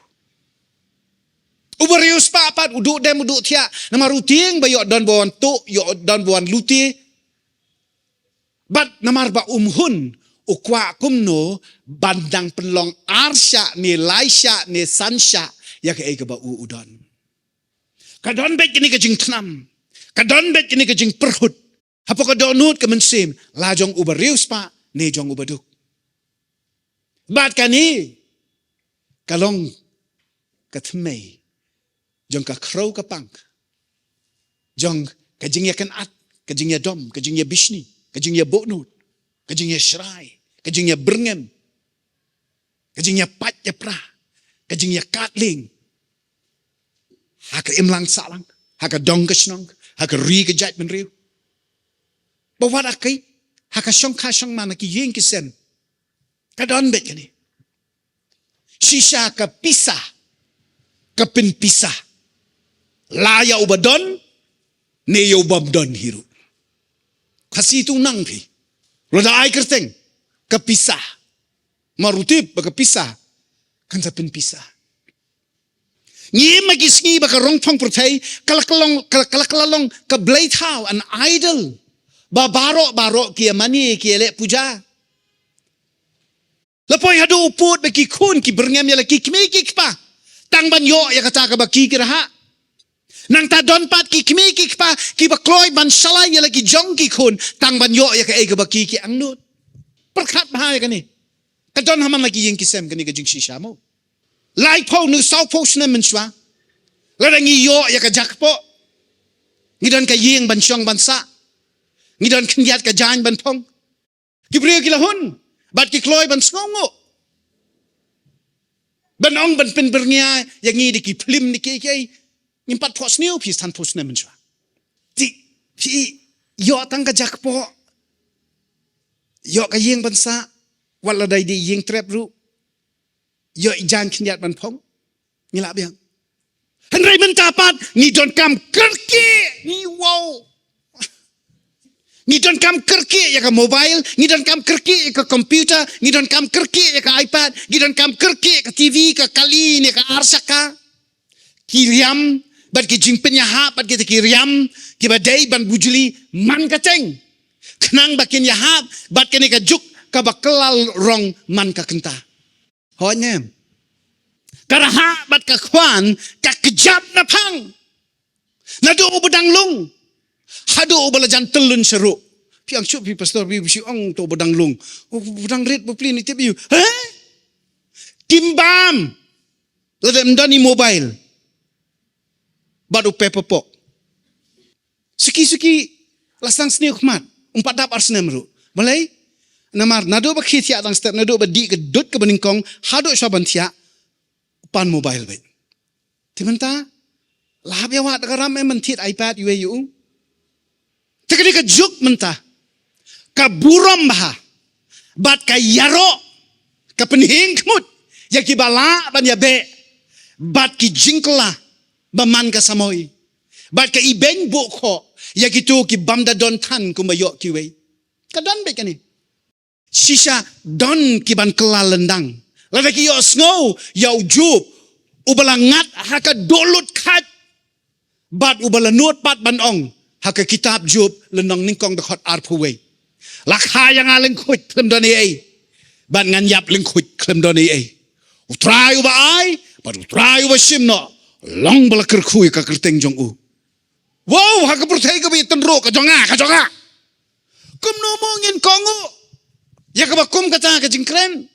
Ubarius papat uduk dem uduk tia nama ruting ba yo don bawan tu yo don bawan luti bat namar ba umhun ukwa kumno bandang penlong arsya ni laisya ni sansya ya ke ba udon kadon bet kini ke jing tnam kadon bet kini ke jing perhut apa ka donut ke mensim lajong ubarius pa ni jong ubaduk bat kani kalong katmei jong ka crow ka pang jong ka jing ya kan at ka jing ya dom ka jing ya bishni ka jing ya bonut ka jing ya shrai ka jing ya berngem ka jing ya pat ya pra ka jing ya katling ha ka imlang salang ha ka dong ka snong ha ka ri ka jat men riu ba wat akai ha ka shong ka shong mana ki yeng ki sen ka don bet kani shisha ka pisah ka pin pisah laya ubadon ne yo babdon hiru kasi tu nang pi roda ai kerteng kepisah marutip kepisah kan sa penpisah ngi magis ngi baka rongpong pertai kalakalong ke blade how an idol baro kia mani kia le puja lapoi hadu uput baki kun ki berngem ya laki kimi ki pa tang ban yo ya kata ka baki kiraha nang ta don pat ki kimi ki pa ki ba kloy ban salai ya lagi jong ki kun tang ban yo ya ka e ka ba ki ang nut perkhat bahaya kani ka don haman lagi yeng ki sem kani ka jing shisha mo lai po nu sau po sne men swa la dang yo ya ka jak po ngi don ka yeng ban syong ban sa ngi don knyat ka jan ban pong ki brio ki lahun bat ki kloy ban sngongo ban ong ban pin bernia ya ngi di ki plim ni ki impat pos niu pis tan pos nemen swa ti yo tang ka jak po yo ka yeng bansa wala dai di yeng trap ru yo jan knyat ban phong ngila biang henry Mynta pat ni don kam kerki ni wow ni don kam kerki ya ka mobile ni don kam kerki ya ka computer ni don kam kerki ya ka ipad ni don kam kerki ka tv ka kali ni ka arsaka kiriam bat ki Jingpynshoi bat ki kiriam ki badai ban bujuli man kaceng kenang bakin yahap bat kini ka juk ka bakelal rong man ka kenta honya karaha bat ka kwan ka kejap na pang nadu bedang lung hadu balajan telun seru piang syuk pi pastor bi si ong to bedang lung bedang red bopli ni tibiu timbam ladem dani mobile baru pepopok. Suki lasang seni ukmat. Umpat dap arsene meru. Mulai namar nado ba khitia dang step nado ba di ke dut ke beningkong hado saban tia pan mobile bet. Timenta lahap ya wat garam mentit iPad yu. Tekeni ke juk menta. Ka buram bah. Bat ka yaro ka penhing kmut. Ya ki bala ban ya be. Bat ki jingkla baman ka samoy bat ka ibeng bukho ya gitu ki bamda don tan kumayo kiwe kadon be kani shisha don ki ban kelalendang lada ki yo snow ya ujub ubalangat haka dolut khat bat ubalanut pat ban ong haka kitab jub lenong ningkong dekot arpuwe lakha yang aleng khut klem doni ai ban ngan yap leng khut klem doni ai utrai uba ai bat utrai uba simno long bala kerkhui ka kerteng jong u wow ha ka perthai ka bi tenro ka jonga kum no mongin kongo ya ka bakum kata ka jingkren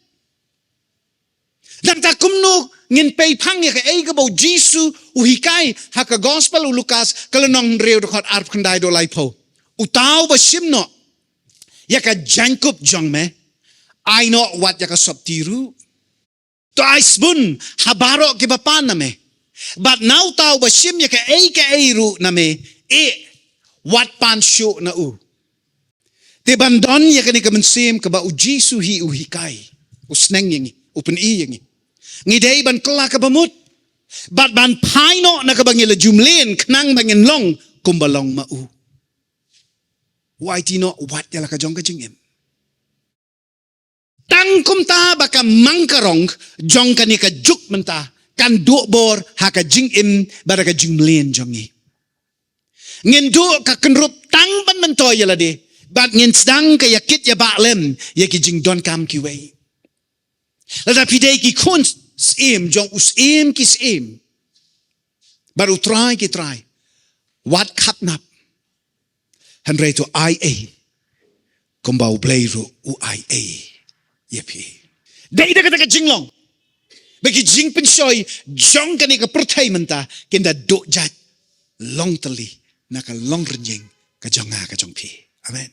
dan ta kum no ngin pei phang ya ka ei ka bo jisu u hikai ha ka gospel u lukas kalenong reu dokot arp khandai do lai pho u tau ba simno ya ka jankup jong me I know what ya ka subtiru to aisbun habaro ke bapan na me but now tau ba sim ya ka ei ru na me wat pan shu na u te bandon ya ka ni ka mensim ka ba u jisu hi u hikai u sneng yang u pen i yang Ngidei ban kelak ke bamut. Bat ban paino na ka bangila jumlin knang bangin long kumbalong mau. Wai tino wat yala ka jong ka jingim. Tang kumta baka mangkarong jong ka ni ka juk menta kan do bor ha ka jingim bara ka jumlin jongi. Ngin do ka kenrup tang ban mento yala de. Bat ngin sedang ka yakit ya baklem ya ki jing don kam ki wei. Lada pidei ki kun sim jong usim ki sim. Baru try ki try. Wat kap nap. Henry to IA. Kumbau bleiru u IA. Yepi. Dei da kata ka jinglong. Bagi Jingpynshoi jong kani ka pertai menta kenda do jat long teli na ka long renjing ka jonga ka jong pi. Amen.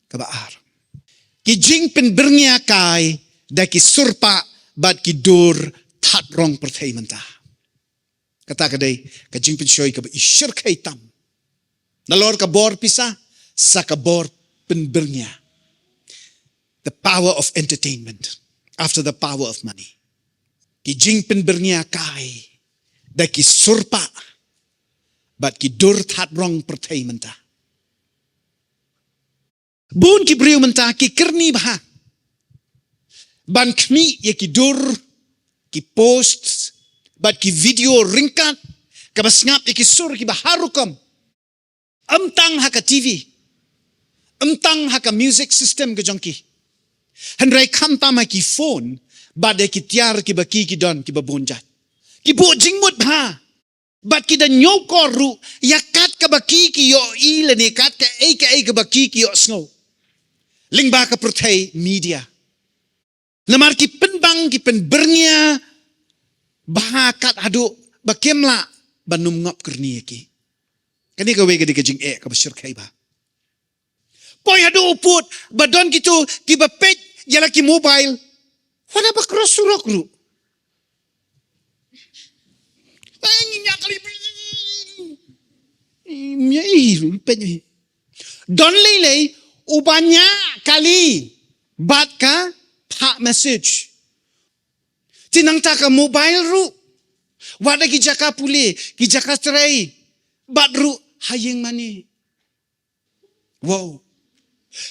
Kabaar. Ki Jingpyn bernia kai da ki surpa bat ki dur tat rong pertai menta. Kata kadai ka Jingpynshoi ka isyir kay tam. Nalor ka bor pisa sa ka bor penbernya. The power of entertainment after the power of money. Ki Jingpyn bernia kai da ki surpa bat ki dur tat rong pertai menta. Bun ki briu menta ki kerni baha. Ban kmi ye ki dur ki post bat ki video ringkat kabasngap ye ki sur ki baharukam. Amtang haka TV. Amtang haka music system ke jongki. Henry kamtam ki phone bade ki tiar ki baki ki don ki babonjat. Ki bo jingmut bha. Bat ki da nyokoru yakat ka baki ki yo ilane kat ka e ka baki ki yo snow. Lingba ka pertai media. Lamar ki penbang ki penbernya bahakat adu bakemla banum ngap kerni ki. Kani ka wega di ka jing ka basyir kai ba. Poy adu uput badon gitu ki bapet jala ki mobile. Wala ba krosurok ru. Ay nya kali. Mya penye. Don lele ubanya kali bat ka pak message. Tinang ta ka mobile ru. Wada ki jaka puli, ki jaka terai. Bat ru hayeng mani. Wow.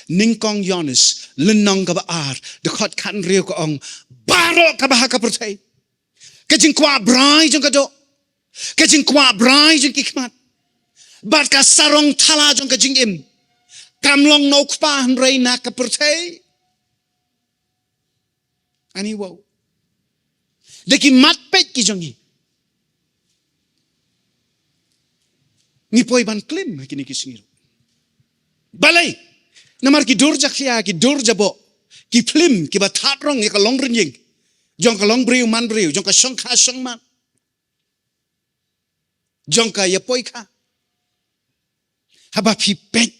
Ningkong Yonis, lenong ka baar, dekot kan riu ka ong, baro ka baha ka pertai. Kajing kwa brai jong ka do. Kajing kwa brai jong kikmat. Bat ka sarong tala jong ka jing im. Kamlong no kpa henrei na ka pertai. Ani wow. Deki matpet ki jongi. Ni poi ban klim kini kisingiru. Balai. Namar ki dur jaksia ki dur jabo. Ki film ki batat rong ya ka long renjing. Jong ka long briu man briu. Jong ka song ka song man. Jong ka ya poi ka. Haba pi pet.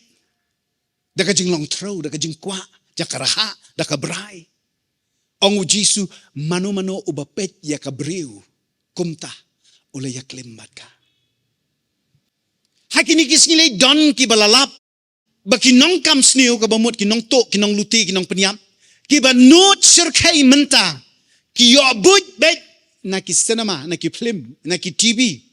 Daka jing long throw. Daka jing kwa. Jaka raha. Daka brai. Ongu Jisu mano-mano ubapet ya ka briu. Kumta. Ula ya klimbat ka. Hakini kisngilay don ki balalap. Baki nong kam sniu ka bamut ki nong tok ki nong luti ki nong penyam. Ki ba not sirkay menta. Ki yo abud bet na ki cinema, na ki film, na ki TV.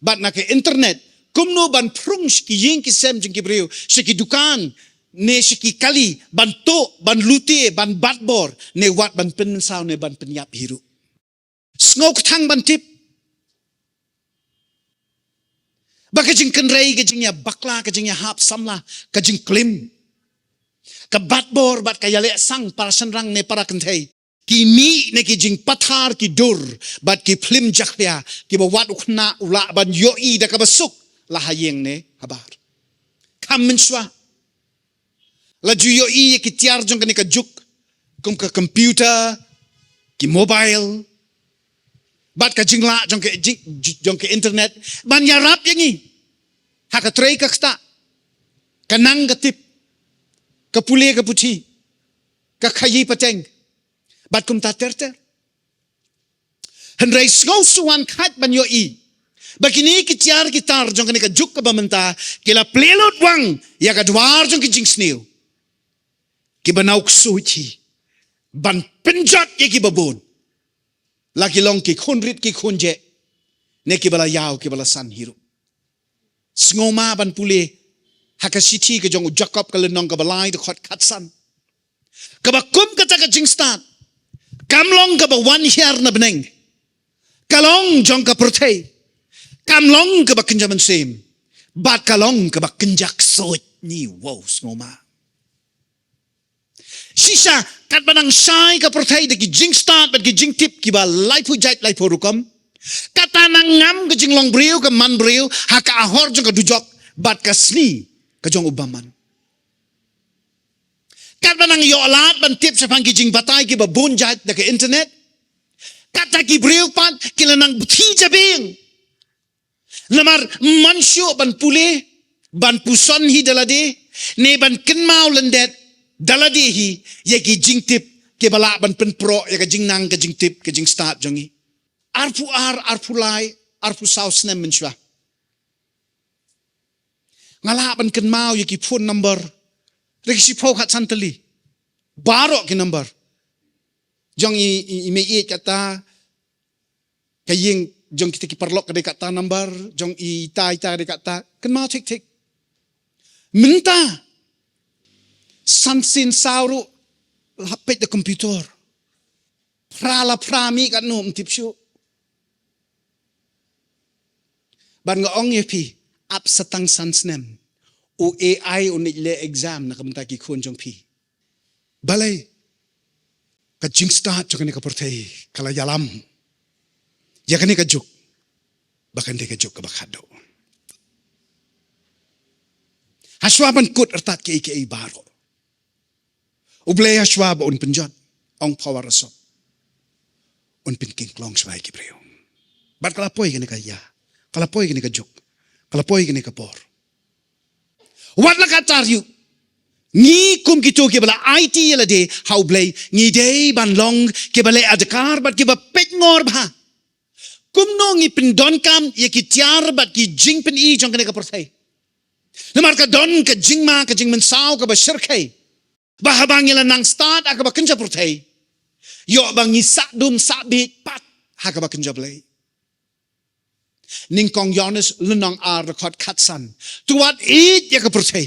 Bat na ki internet. Kumno ban prung ki ying ki sem jing ki briu. Shiki dukan. Ne shiki kali. Ban tok, ban luti, ban batbor. Ne wat ban pensaw ne ban penyap hiru. Snok tang ban tip. Baka jing kenrei ka jing ya bakla ka jing ya hap samla ka jing klim ka batbor bat ka yale sang para sanrang ne para kentai ki mi ne ki jing pathar ki dur bat ki plim jakya ki ba wat ukna ula ban yoi da ka basuk la hayeng ne habar Jingpynshoi la ju yoi ki tiar jong ka ne ka juk kum ka computer ki mobile bat ka jingla jong ke internet ban yarap yangi haka trei ka ksta kanang gatip ka pule ka puti ka khayi pateng bat kum ta terter henrei sngau suan khat ban yo I bakini ki tiar gitar jong ka juk ka bamenta kila plelot wang ya ka dwar jong ki jing snew ki banauk suci ban penjat ye ki babon laki long ki khun rit ki khun je ne ki bala yaw ki bala san hiru ngoma ban pule hakasiti ke jong Jacob ka lenong ka balai de khot khat san ka ba kum ka ta ka jing start kam long ka ba 1 year na beneng kalong jong ka protei kam long ka ba kinjaman sem bat kalong ka ba kinjak soit ni wow ngoma sisa kat banang sai ka protei de ki jing start bat ki jing tip ki ba lai pu jait lai pu rukom kata nang ngam ka jing long briu ka man briu ha ka ahor jong ka dujok bat ka sni ka jong ubaman kat banang yo alat ban tip sa pang ki jing batai ki ba bun jait de ka internet kata ki briu pat ki lanang thi jabing lamar mansyo ban pule ban puson hi dalade ne ban kenmau lendet dalade hi ye ki jing tip ke bala ban pen pro ye ka jing nang ka jing tip ka jing start jongi arpu lai arpu saus nem menshwa ngala ban kenmau ye ki phone number rek si pho khat santali baro ki number jong i me e kata kaying jong kita ki perlok ka kata number jong i tai de kata kenmau tik Mynta sansin sauru hapet de komputer prala prami kat no mtip syu ban nga ong yepi ap satang sansnem o AI o le exam na kamta ki khon jong pi balai ka jing start jong ka portei kala yalam ya ka juk bakan de ka juk ka bakhado haswaban kut ertat ke baro ublay haswab on penjot ong power asop on pinking klong swai ki breo bat kala poi gani ka ya kala poi gani ka juk kala poi gani ka por wat la katar yu ni kum ki to ke bala IT la de how blay ni de ban long ke bala adkar bat ke ba pet ngor ba kum no ngi pin don kam ye ki tiar bat ki jingpen I jong ka portai lamar ka don ka jingma ka jingmen saw ka ba shirkai ba habang ila nang start aka ba kinja portai yo bang ni sak dum sabit pat ha ka ba kinja blay ning kong Jonas lunang ar record katsan tu wat it ya ka portai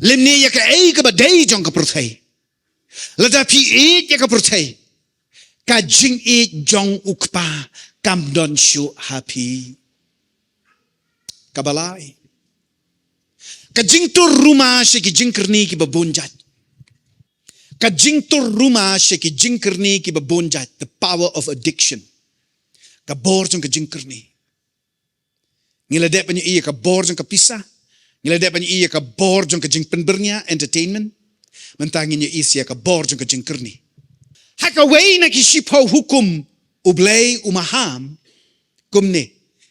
limni ya ka ei ka ba dei jong ka portai lada pi it ya ka portai ka jing it jong ukpa kam don shu happy kabalai ka jing tur rumah she ki jing kerni ki babunjat ka jing tur rumah she ki jing kerni ki babunjat the power of addiction ka bor jong ka jing kerni ngila de panyo iya ka bor jong ka pisa ngila de panyo iya ka bor jong ka jing penbernya entertainment mentangin yo isya ka bor jong ka jing kerni haka way na ki shipo hukum ublay umaham kumne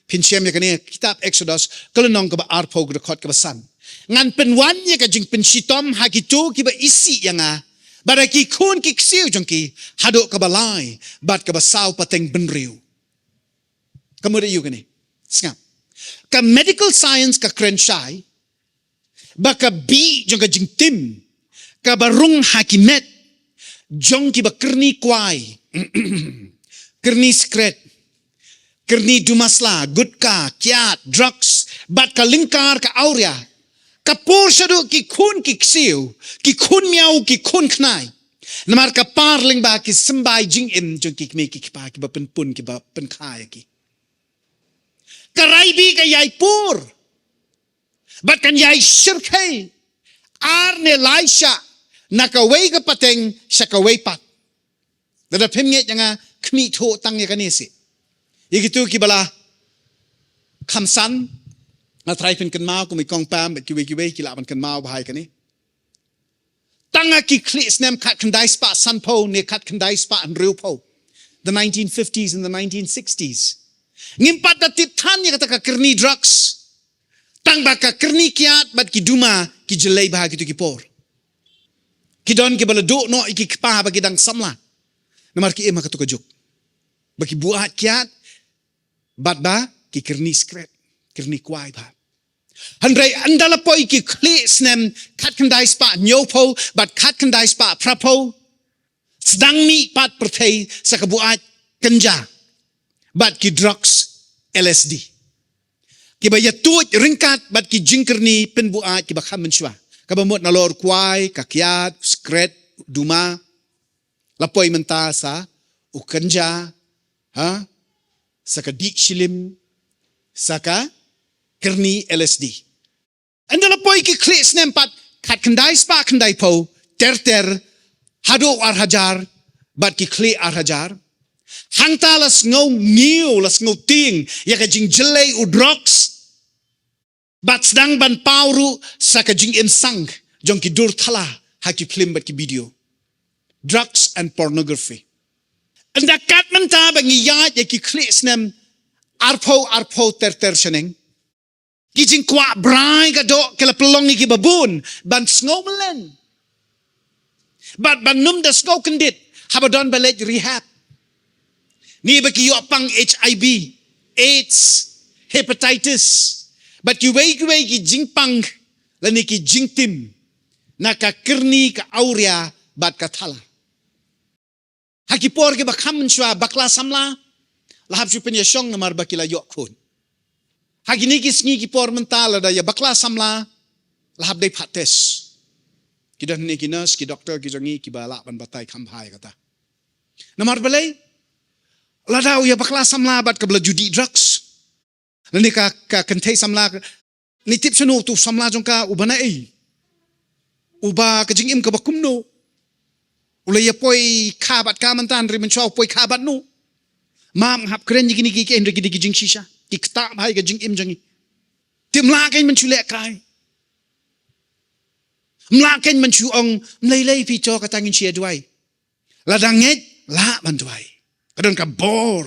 pinshem ya kane kitab Exodus kalonong ka ba arpo ka kot ka ba san ngan penwan ya ka jing penshitom hakito ki ba isi ya nga bara ki kun ki ksiu jong ki hado ka ba lai bat ka ba saw pateng benriu kamu de yu kane skap ka medical science ka krenshai ba ka bi jong ka jing tim ka ba rung hakimet jong ki ba kerni kwai kerni skret kerni dumasla gutka kiat drugs bat ka lingkar ka auria ka porshado ki ksiu ki kun miau ki kun knai namar ka parling ba ki sembai jing im jong ki me ki pa ki ba penpun ki ba penkai ki karaibi ka yai pur bat kan yai shirkai arne laisha nakaway ka pateng sa kaway pat dada pimnget nga kmi to tang ya kanisi ikitu ki bala khamsan na try pin kan mau kumi kong pam ki ki laban kan mau bahai kani tanga ki klis nem kat kandai spa san po ne kat kandai spa and real po the 1950s and the 1960s ngimpat da tip tan ya kata ka kerni drugs tang ba ka kerni kiat bat ki duma ki jelai bahai kitu ki por kidon ki bala do no iki kpa bagi dang samla namar ki ema katu kajuk bagi buat kiat bat ba ki kerni skret kerni kwai ba handrai andala po iki kli snem kat kandai spa nyopo bat kat kandai spa prapo sedang mi pat pertai sa kabuat ganja, bat ki drugs LSD. Kiba ya tuaj ringkat bat ki jingkerni penbuat kiba Jingpynshoi. Kaba mot nalor kuai, kakiat, skret, duma, lapoi Mynta sa, ukanja, saka dik shilim, saka kerni LSD. Anda lapoi ki klik snempat, kat kendai spa kendai po, ter, hado ar hajar, bat ki klik ar hajar. Hangta las ngau ngiu, las ngau ting, ya ka jing jelay u drugs. Bat sedang ban pauru saka jing sang, jong ki dur thala, haki film bat ki video. Drugs and pornography. Anda kat Mynta bangi yat ya ki klik snem, arpo ter sheneng. Ki jing kwa brai ka do, kala pelongi ki babun, ban ngau melen. Bat ban num da ngau kendit, habadon balej rehab. Ni baki yo pang HIV, AIDS, hepatitis. But ki wei ki jingpang, lani ki jingtim, na ka kerni ka auria bat ka thala. Haki por ki bak Jingpynshoi bakla samla, lahap Jingpynshoi namar bakila yok kun. Haki ni ki sngi ki por Mynta la da ya bakla samla, lahap day pates. Ki dah ni ki nurse, ki doktor, ki jongi, ki balak ban batai kampai kata. Namar balay, ladau ya bakla samla bat kabla judi drugs. Lani ka kentay samla, ni tip sanu tu samla jong ka ubana uba ka jingim ka bakumno. Ulay ya poi kabat ka Mynta Jingpynshoi poi kabat no. Mam hap keren yiki niki ke endri ki jing shisha. Ikta bhai ka jingim jangi. Tim la kain menchulek kai. Mla kain menchuong mlay pi cho ka tangin sia duai. Ladangit la ban duai. Kadon ka bor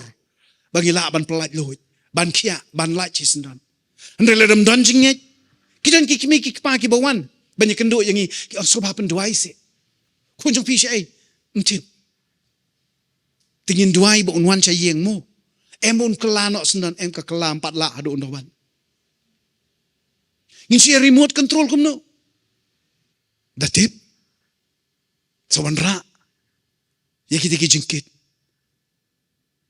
bagi la ban pelat luit. Ban kia, ban lai cisendon. Andre ledam don jingnya. Kidan ki kimi ki pa ki bawan. Banyak kendo yang ki soba penduai se. Kunjung pi syai. Mtip. Tingin duai ba unwan cha yeng mo. Em un kelano sendon em ka kelam pat la hadu undawan. Ngin siya remote control kumno. Datip. Sawan ra. Ya kita ki jingkit.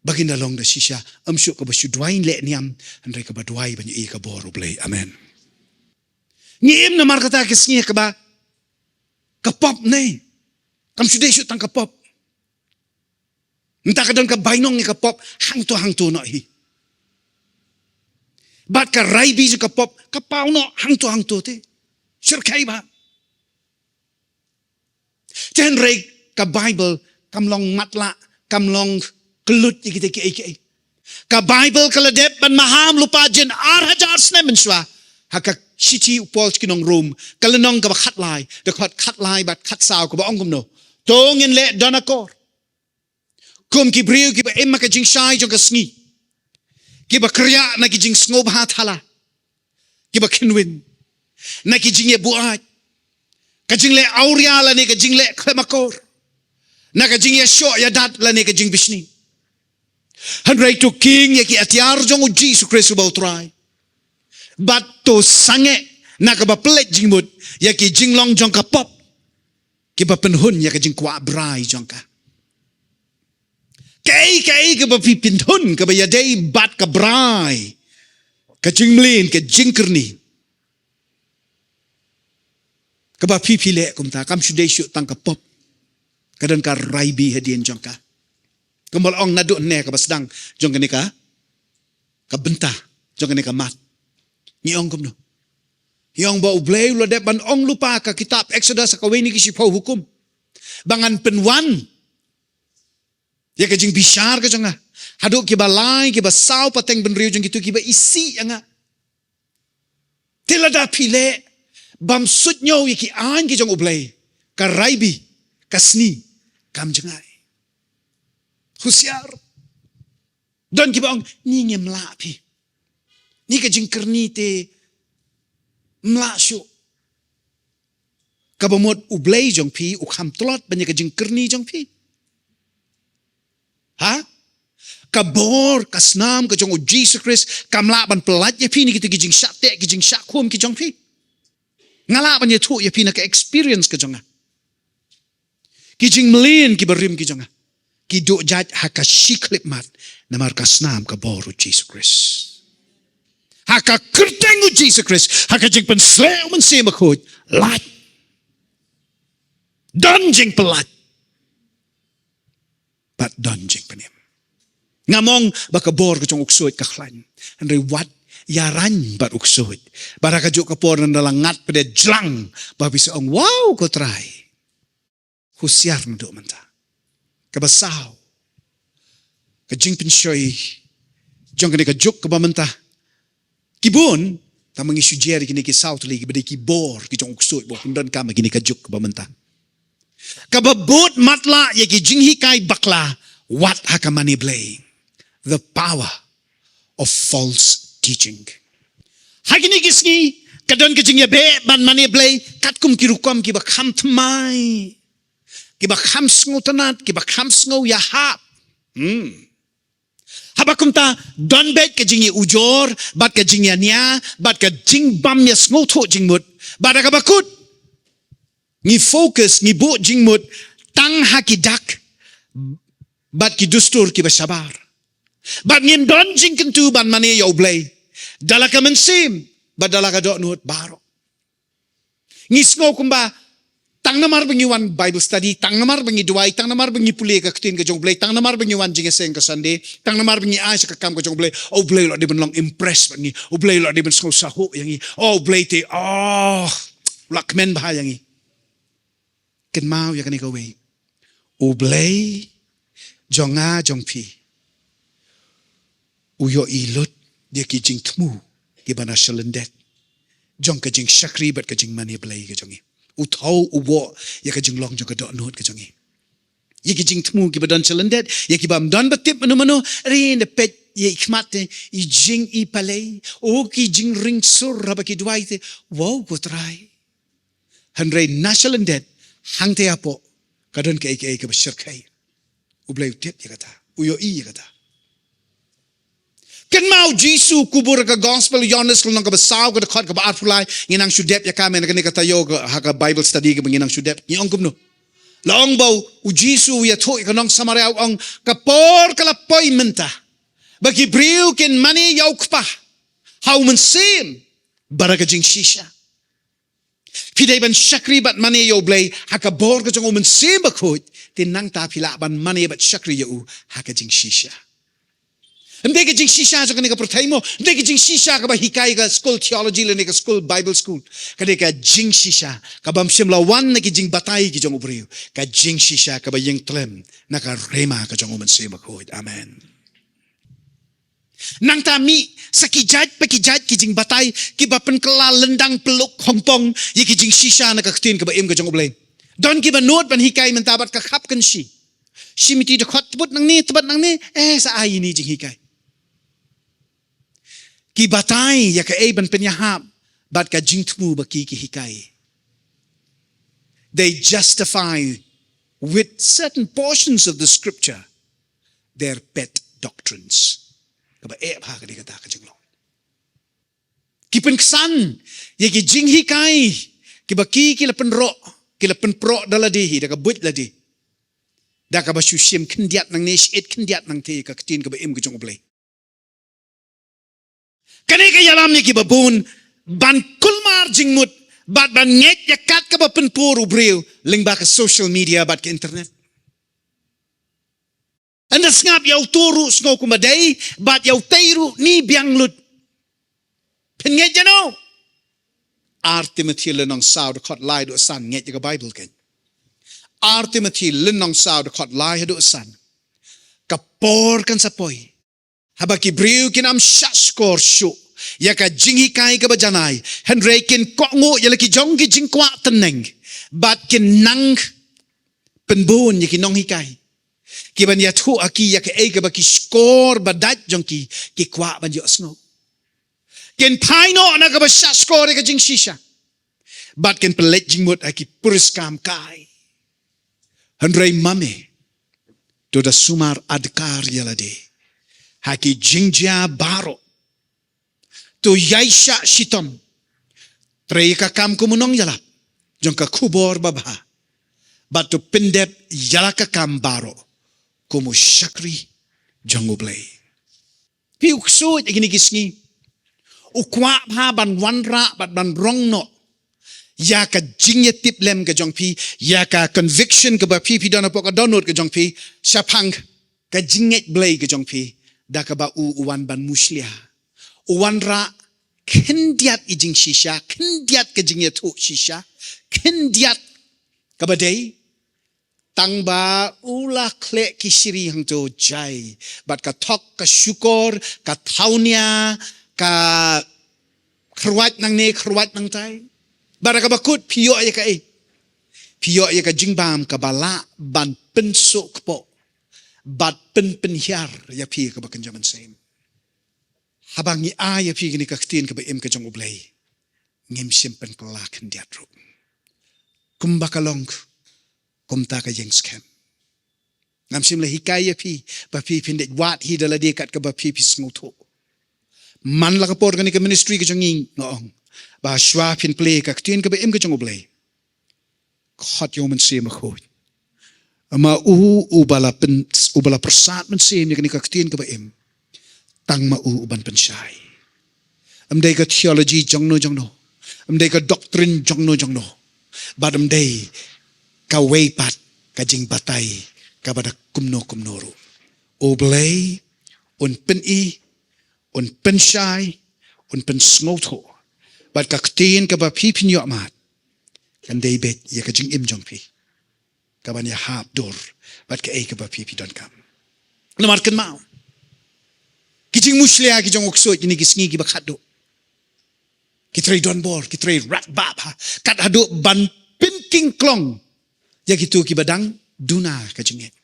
Baginda long da shisha amsyuk ka basu duain le niam andai ka baduai banyu i ka boru play amen. Ngiem na mar kata kisngi ka ba ka pop ne. Kam sudah syut tang ka pop. Entah kadang ka bainong ni ka pop hang tu no hi. Bat ka raibi ka pop ka pau no hang tu te. Syirkai ba. Jan rei ka Bible kam long matla kam long kelut kita ki. Ka Bible kaladep ban maham lupa jen ar hajar Jingpynshoi. Haka shichi upol kinong room. Kalanong ka ba khatlai. Dakot khatlai bat khatsaw ka ba ongkum no. Tongin le donakor. Kum ki briu ki ba emma ka jing shai jong ka sngi. Ki ba kriya na ki jing sngob hat hala. Ki ba kinwin. Na ki jing ye buat. Ka jing le auria la ni ka jing le klemakor. Na ka jing ye sho ya dat la ni ka jing bishni. Handrai to king yaki atiar jong uji su Kristu bau try. But to sange na ka ba pelet jingmut yaki jinglong jong ka pop. Ki ba penhun yaki jing kwa brai jong ka. Kai ka ba pipinhun ka ba yadai bat ka brai. Ka jingmlin ka jingkerni. Ka ba pipile kumta kam shudai syut tang ka pop. Kadan ka raibi hadian jong ka. Kemal ong nadu ne ka basdang jong kene ka benta jong kene ka mat ni ong kumno yong ba ublay lo de ban ong lupa ka kitab Exodus ka weni ki sipo hukum bangan penwan ya ka jing bishar ka jonga hadu ki balai ki basaw pateng benriu jong gitu ki ba isi anga tilada pile bam sutnyo ki an ki jong ublay ka raibi kasni kam jengai Husiar. Don ki baong ni nge mlapi. Ni ka jingkerni te mlasyo. Kabamot ublay jong pi ukham tlot banya ka jingkerni jong pi. Ha? Kabor kasnam ka jong o Jesus Christ kamla ban pelat ya pi ni kita ki jing syate ki jing syakum ki jong pi. Ngala ban ya tu ya pi na ka experience ka jonga. Ki jing melin ki berim ki jonga. ki do jaj haka shiklip mat na marka snam ka boru Jesus Christ. Haka kertengu Jesus Christ, haka Jingpynshoi man se makhoj lat. Don Jingpynlat. But don Jingpynim. Ngamong baka bor ka jong uksoit ka khlan. Andre wat yaran bat uksoit. Baraka juk kapor na langat pada jlang babi seong wow ko try. Husiar na do manta. Kabasaw. Ka Jingpynshoi jong kani ka juk ka bamanta. Kibun tamang isujeri kini ki saw tuli kibadi ki bor ki jong uksoit bo kundan kama kini ka juk ka bamanta. Kababot matla yaki jinghikai bakla wat hakamani blay. The power of false teaching. Hagini gisni kadon ka jingya be ban mani blay katkum kirukom ki bakham tmai. Ki bakham sngutanat ki bakham sngo yahap. Habakum ta don bet ka jingya ujor bat ka jingya nya bat ka jingbam ya sngoto jingmut bat ka bakut. Ngi focus ngi bo jingmut tang hakidak bat ki dustur ki basabar bat ngim don jingkentu ban mane yo blay dalaka mensim bat dalaka dok nut baro ngi sngo kumba tang namar bengi wan Bible study tang namar bengi duai tang namar bengi pule ka ktin ka jong blay tang namar bengi wan jingeseng ka Sunday tang namar bengi ai ka kam ka jong blay oh blay lo di ben long impress bengi oh blay lo di ben sngo sahu yangi oh blay te lakmen bah yangi ken mau ya kan ikaw way ublay jonga jongpi uyo ilot dia ki jing tmu ki bana shalendet jong ka jing shakri bat ka jing mani blay ka jongi utau uwo ya ka jing long jong ka dot not ka jongi ya ki jing tmu ki badan shalendet ya ki bam don batip mano rin de pet ye ikmate i jing i palay o ki jing ring sur raba ki duaite wow ko try hanre nashalendet hang te apo kadon ke ke bashirkai ublay tip ya kata uyo I ya kata ken mau jisu kubur ka gospel yones kulong ka basaw ka khot ka baatfulai nginang sudep ya kamen ka ni kata yo ka bible study ka nginang sudep ni ong kumno laong bau u jisu ya thoi ka nong samaria ong kapor kala poi Mynta bagi briu ken mani yaw kpa how man sim baraka jing shisha Pidai ban shakri bat mani yo blay haka bor ka jong umen seba khoj tin nang ta pila ban mani bat shakri yo haka jing shisha. Ande ka jing shisha jo ka prothai mo ande ka jing shisha ka ba hikai ka school theology le ka school bible school ka jing shisha ka bam simla wan na ki jing batai ki jong ubriu ka jing shisha ka ba yeng tlem na ka rema ka jong umen seba khoj amen. Nang tami sakijat pakijat ki jing batai ki bapen kela lendang peluk hongpong ye ki jing shisha na ka ktin ka ba im ka jong ublay don ki ba not ban hikai men tabat ka khap kan shi miti de khot tbut nang ni tbat nang ni sa ai ni jing hikai ki batai ya ka e ban pen yahap bat ka jing tmu ba ki hikai they justify with certain portions of the scripture their pet doctrines kaba ha ka dikata ka jinglong kipen ksan ye ki jinghi kai ki baki ki lapen pro daladi hi da ka but ladi da ka ba shushim kindiat nang nesh et kindiat nang te ka ktin ka ba im ka jong ublay kane ka yalam ni ki babun ban kulmar jingmut bat ban ngek yakat ka ba pen pur ubriu ling ba ka social media bat ka internet anda ngap yaw turu sngo kumadai bat yaw teiru ni biang lut pengen jano artimati lenong saw de khot lai do san nget ka bible ken artimati lenong saw de khot lai do san kapor kan sapoi habaki briu kin am shaskor shu ya ka jingi kai ka bajanai henre kin kongo ya laki jongki jingkwa teneng bat kin nang penbun ya kin nong hikai kiban ya thu aki ya ke ega ba ki score badat jongki ki kwa ban yo snow ken paino na ka ba score ka jing shisha bat ken pelet jing mut aki puriskam kai handrai mame to da sumar adkar yalade haki jingja baro to yaisha shitom trei ka kam kumunong yalap jongka kubor babha bat to pendep yalaka kam baro Como shakri jango blay. Pi uksud igini gisngi. Ukwa ha ban wanra ban rong no. Ya ka jingye tip lem ke jong pi. Ya ka conviction ke ba pi dona pok donut ke jong pi. Syapang ka jingye blay ke jong pi. Da ka ba uwan ban muslia. Uwan ra kendiat ijing shisha. Kendiat ke jingye tu shisha. Kendiat ka ba day. Tang ba ula kle kisiri hang to jai. Bat ka tok ka syukur. Ka taunia. Ka kerwat nang ne kerwat nang tai. Baraka bakut piyo ya ka piyo ya ka jingbam ka bala ban pensuk po bat penhiar ya pi ka bakan jaman sem habang i a ya pi gini ka ktin ka ba im ka jong ublay ngim simpen kala kan diatro kumbakalong kumta ka jeng scam ngam sim le hikaya pi ba pi pindet wat hi dala dekat ka ba pi sngoto man la ka por gani ka ministry ka jonging noong ba shwa pin play ka ktin ka ba im ka jong ublay khot yo man sem khoi ama ubala persat man sem ni ka ktin ka ba im tang ma uban penshai amdai ka theology jongno amdai ka doctrine jongno badam dai ka way pat ka jing batai ka bada kumno ro ublay un pen un penshai un pen sngoto Bat ka ktin ka ba pi pinyo amat. Kan day bet ya ka jing im jong pi. Ka ba niya hap dor. Bat ka ka ba pi don kam. Lamar kan mau. Kijing muslia ki jong ukso ini kisngi ki bakado. Kitray don bor, kitray rat bab ha. Kat hado ban pinking klong. Ya gitu ki badang duna ka jingit.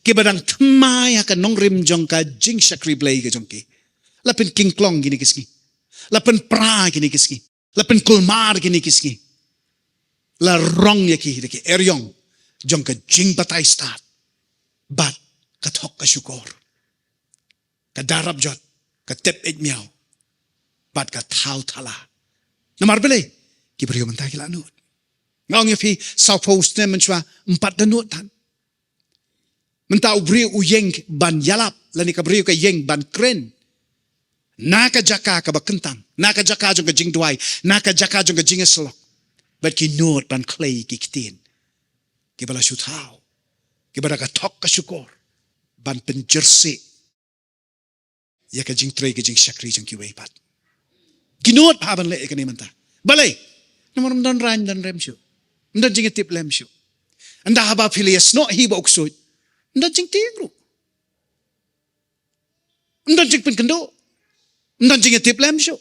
Ki badang tmay ka nong rim jong ka jing shakri blay ka jong ki. Lapin king klong gini kisngi. Lapan pra kini kiski, lapan kulmar kini kiski, la rong ya ki eryong, jong ka jing patay start, bat katok ka syukor, ka darab jot, ka tep miaw, bat ka tau tala. Namar bele, kibriyo man tayo kila anod. Ngaong ya fi, South Post na man siya, 4 danot tan. Manta ubriyo uyeng ban yalap, lani kabriyo ka yeng ban kren. Naka jaka ka ba kentang, naka jaka jong ka jing duay, naka jaka jong ka jing eslok. But ki noot ban clay ki kitin. Ki bala syuthaw. Ki bala ka tok ka syukor. Ban penjersi. Ya ka jing tray ka jing syakri jong ki waypat. Ki noot pa ban le ka ni manta. Balay. Naman mdan ran dan rem syo. Mdan jing tip lem syo. Anda haba pilias no hiba uksod. Mdan jing tingro. Mdan jing penkendo. Ndan jing tip lem syo.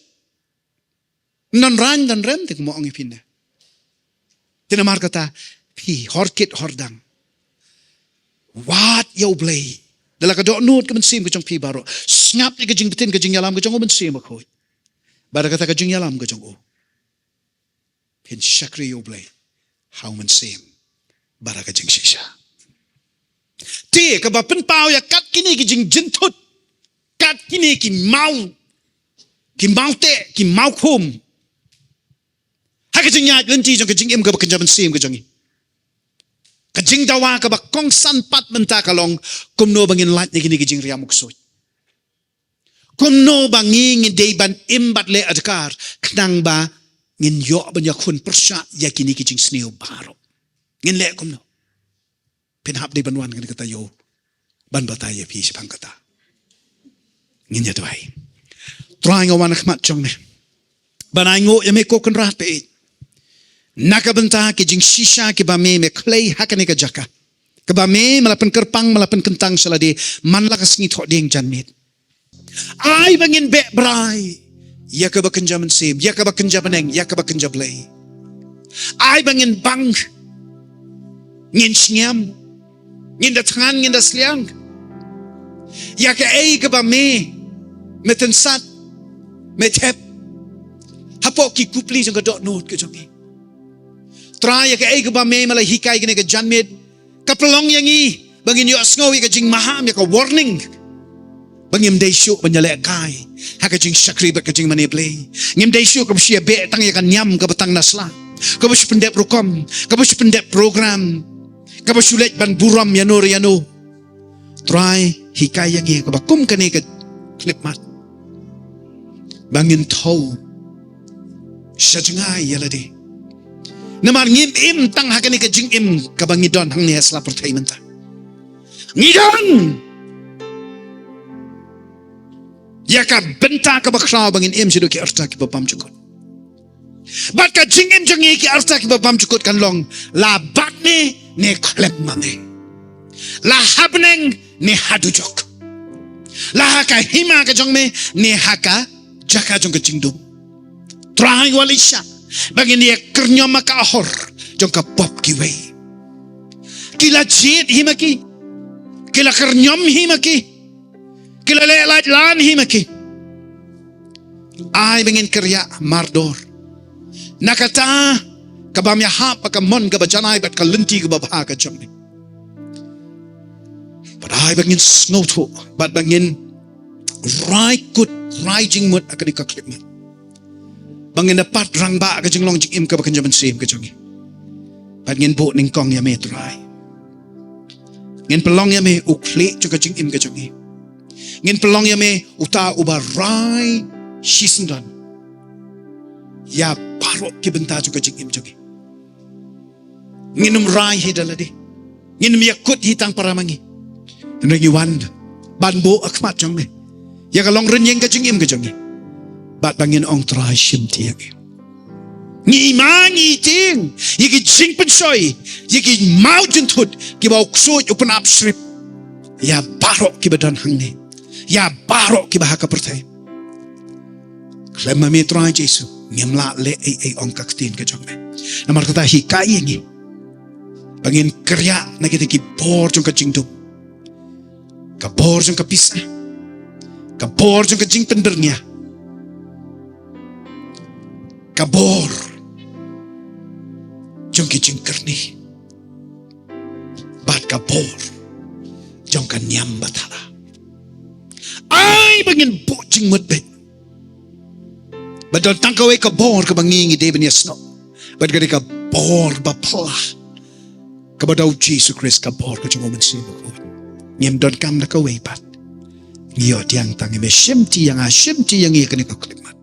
Ndan ran dan rem tik mo ang ipin na. Tinamar kata, pi horkit hordang. Wat yaw blay. Dala ka do nood ka mansim ka jong pi baro. Snap ni ka jing bitin ka jing yalam ka jong o mansim akoy. Bara kata ka jing yalam ka jong o. Pin shakri yaw blay. How mansim. Bara ka jing shisha. Ti ka ba pinpaw ya kat kini ki jing jintut. Kat kini ki mau. Ki mau te, ki mau kum. Haka jing yat lenti jong ka jing im ka ba kanjaman sim ka jongi. Ka jing dawa ka ba kong san pat menta kalong kumno bangin lat ni kini ki jing riamuk soy. Kumno bangin day ban imbat le adkar knang ba ngin yo ban ya kun persya ya kini ki jing sniu baro. Ngin le kumno. Pinhap di banwan kani kata yo ban bataya pi sipang kata. Ngin ya dawai. Trying awan akmat jong ne. Banay ngo ya me ko kan rat pe. Nakabenta ki jing shisha ki ba me clay hakane ka jaka. Ka ba me malapan kerpang malapan kentang salade man lakas ngit ho ding janmit. Ay bangin be bray. Ya ka ba kanjaman sim, ya ka ba kanjabaneng, ya ka ba kanjablay. Ay bangin bang. Ngin singam. Ngin datangan ngin dasliang. Ya ka ay ka ba me metensat metep hapo ki kupli jong ka dot note ka jongi traya ka ay ka ba me malay hikay gani ka janmid kapalong yangi bangin yo asngawi ka jing maham ya ka warning bangim day show banyale kay haka jing shakri ba ka jing maniblay ngim day show ka siya be tang ya ka nyam ka batang nasla ka ba pendep rukom ka ba pendep program ka ba sulet ban buram yano try hikay yang iya kabakum kani ka klip mat bangin thau sajngai yaladi namar ngim im tang hakani ka jing im kabangidon hang ni asla pertai Mynta ngidon ya ka benta ka bakraw bangin im sido ki arta ki babam jukut bat ka jing im jangi ki arta ki babam jukut kan long la batne ne klep mane la habneng ne hadujok la haka hima ka jongme ne haka jaka jong ka jingdum try walisha bangin dia kernyom maka ahor jong ka pop kiwei kila jit himaki kila kernyom himaki kila lelat lan himaki ay bangin kerya mardor nakata kabam ya hap ka mon ka bajanay bat ka lenti ka babha ka jongme but ay bangin snowto bat bangin right good rising mut akadi ka klipman bangin dapat rang ba ka jinglong jing im ka bakan jaman sim ka jongi pat ngin bo ning kong ya me try ngin pelong ya me ukle ka jing im ka jongi ngin pelong ya me uta uba rai shisendan ya parok ki benta ka jing im jongi nginum rai hidaladi nginum yakut hitang paramangi ngi wand ban bo akmat jong me ya kalong renyeng ka jing im ka jongi bat bangin ong try shim tiang ni mangi ting yiki Jingpynshoi yiki mountain tut ki bau ksoj open up strip ya barok ki badan hangne ya barok ki bahaka pertai klema me try Jesu ngemla le ai ong kaktin ka jongme namar kata hikai ngi bangin kerja na kita ki bor jong ka jingdum ka bor jong ka pisa ka bor jong ka jingpendernya kabor jong ki jingkerni bat kabor jong kan nyam batala ay bangin po jing mutbe badal tangkawe kabor ka bangingi deben yasno bad gadi kabor bapla kabadaw Jesus Christ kabor ka jong omensibo ko nyam don kam na kawe pat ngiyo tiang tangi me shimti yang a shimti yang iya kani ka klimat